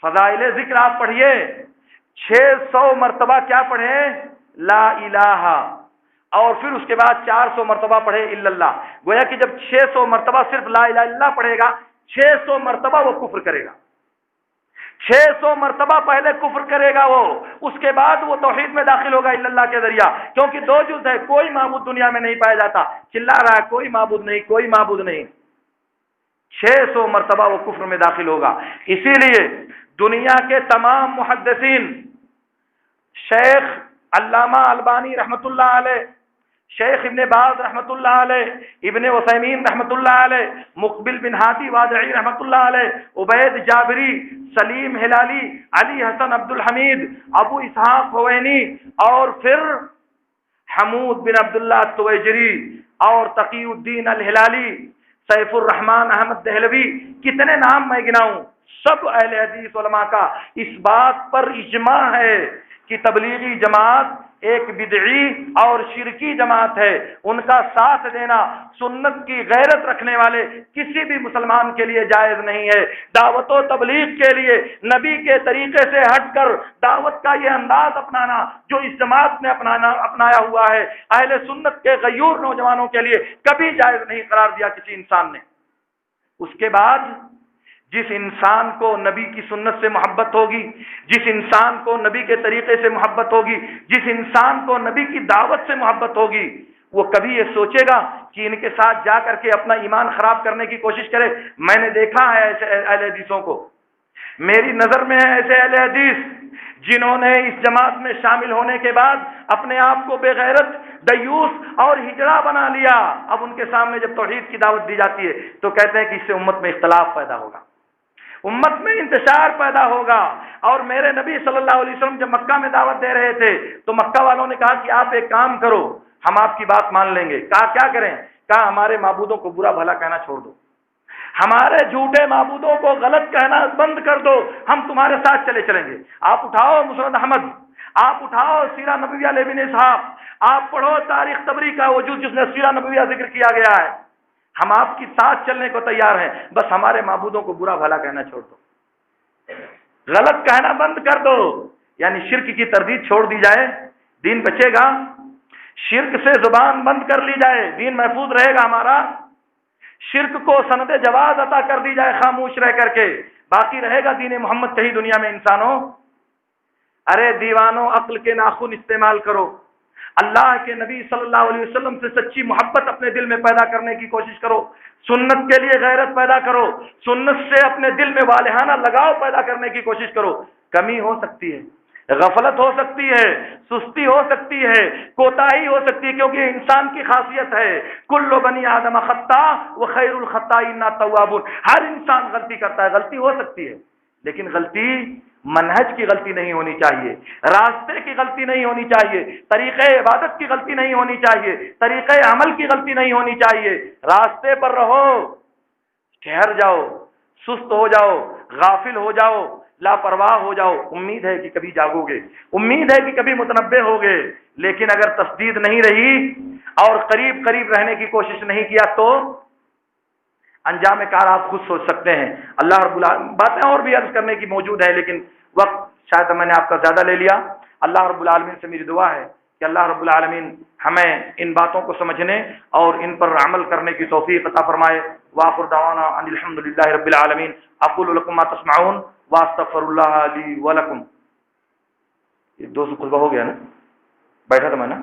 فضائل ذکر آپ پڑھیے، 600 مرتبہ کیا پڑھیں؟ لا الہ، اور پھر اس کے بعد 400 مرتبہ پڑھے الا اللہ۔ گویا کہ جب 600 مرتبہ صرف لا الہ الا اللہ پڑھے گا، 600 مرتبہ وہ کفر کرے گا، 600 مرتبہ پہلے کفر کرے گا وہ، اس کے بعد وہ توحید میں داخل ہوگا الا اللہ کے ذریعہ، کیونکہ دو جز ہے، کوئی معبود دنیا میں نہیں پایا جاتا، چلا رہا ہے کوئی معبود نہیں، کوئی معبود نہیں، 600 مرتبہ وہ کفر میں داخل ہوگا۔ اسی لیے دنیا کے تمام محدثین، شیخ علامہ البانی رحمۃ اللہ علیہ، شیخ ابن باز رحمۃ اللہ علیہ، ابن عثیمین رحمۃ اللہ علیہ، مقبل بن ہادی وادعی رحمۃ اللہ علیہ، عبید جابری، سلیم ہلالی، علی حسن عبد الحمید، ابو اسحاق حوینی، اور پھر حمود بن عبداللہ التویجری اور تقی الدین الہلالی، سیف الرحمن احمد دہلوی، کتنے نام میں گناؤں، سب اہل حدیث علماء کا اس بات پر اجماع ہے کہ تبلیغی جماعت ایک بدعی اور شرکی جماعت ہے۔ ان کا ساتھ دینا سنت کی غیرت رکھنے والے کسی بھی مسلمان کے لیے جائز نہیں ہے۔ دعوت و تبلیغ کے لیے نبی کے طریقے سے ہٹ کر دعوت کا یہ انداز اپنانا جو اس جماعت نے اپنایا ہوا ہے، اہل سنت کے غیور نوجوانوں کے لیے کبھی جائز نہیں قرار دیا کسی انسان نے۔ اس کے بعد جس انسان کو نبی کی سنت سے محبت ہوگی، جس انسان کو نبی کے طریقے سے محبت ہوگی، جس انسان کو نبی کی دعوت سے محبت ہوگی، وہ کبھی یہ سوچے گا کہ ان کے ساتھ جا کر کے اپنا ایمان خراب کرنے کی کوشش کرے۔ میں نے دیکھا ہے ایسے اہل حدیثوں کو، میری نظر میں ہے ایسے اہل حدیث جنہوں نے اس جماعت میں شامل ہونے کے بعد اپنے آپ کو بے غیرت، دیوس اور ہجڑا بنا لیا۔ اب ان کے سامنے جب توحید کی دعوت دی جاتی ہے تو کہتے ہیں کہ اس سے امت میں اختلاف پیدا ہوگا، امت میں انتشار پیدا ہوگا۔ اور میرے نبی صلی اللہ علیہ وسلم جب مکہ میں دعوت دے رہے تھے تو مکہ والوں نے کہا کہ آپ ایک کام کرو، ہم آپ کی بات مان لیں گے۔ کہا کیا کریں؟ کہا ہمارے معبودوں کو برا بھلا کہنا چھوڑ دو، ہمارے جھوٹے معبودوں کو غلط کہنا بند کر دو، ہم تمہارے ساتھ چلیں گے۔ آپ اٹھاؤ مسند احمد، آپ اٹھاؤ سیرہ نبویہ لابن اسحاق، آپ پڑھو تاریخ طبری کا وجود جس میں سیرہ نبویہ ذکر کیا گیا ہے، ہم آپ کی ساتھ چلنے کو تیار ہیں، بس ہمارے معبودوں کو برا بھلا کہنا چھوڑ دو، غلط کہنا بند کر دو۔ یعنی شرک کی تردید چھوڑ دی جائے، دین بچے گا، شرک سے زبان بند کر لی جائے، دین محفوظ رہے گا ہمارا، شرک کو سند جواز عطا کر دی جائے خاموش رہ کر کے، باقی رہے گا دین محمد کہیں دنیا میں انسانوں۔ ارے دیوانوں، عقل کے ناخن استعمال کرو، اللہ کے نبی صلی اللہ علیہ وسلم سے سچی محبت اپنے دل میں پیدا کرنے کی کوشش کرو، سنت کے لیے غیرت پیدا کرو، سنت سے اپنے دل میں والہانہ لگاؤ پیدا کرنے کی کوشش کرو۔ کمی ہو سکتی ہے، غفلت ہو سکتی ہے، سستی ہو سکتی ہے، کوتاہی ہو سکتی ہے، کیونکہ انسان کی خاصیت ہے کل بنی آدم خطا وخیر الخطائین التوابون، ہر انسان غلطی کرتا ہے، غلطی ہو سکتی ہے، لیکن غلطی منہج کی غلطی نہیں ہونی چاہیے، راستے کی غلطی نہیں ہونی چاہیے، طریقہ عبادت کی غلطی نہیں ہونی چاہیے، طریقہ عمل کی غلطی نہیں ہونی چاہیے۔ راستے پر رہو، ٹھہر جاؤ، سست ہو جاؤ، غافل ہو جاؤ، لاپرواہ ہو جاؤ، امید ہے کہ کبھی جاگو گے، امید ہے کہ کبھی متنبع ہوگے، لیکن اگر تسدید نہیں رہی اور قریب قریب رہنے کی کوشش نہیں کیا تو انجام کار آپ خود سوچ سکتے ہیں۔ اللہ رب العالمین، باتیں اور بھی عرض کرنے کی موجود ہے لیکن وقت شاید میں نے آپ کا زیادہ لے لیا۔ اللہ رب العالمین سے میری دعا ہے کہ اللہ رب العالمین ہمیں ان باتوں کو سمجھنے اور ان پر عمل کرنے کی توفیق عطا فرمائے۔ وآخر دعوانا ان الحمد للہ رب العالمین۔ اقول لکم ما تسمعون واستغفر اللہ لی ولکم۔ یہ 200 خطبہ ہو گیا نا؟ بیٹھا تھا میں نے.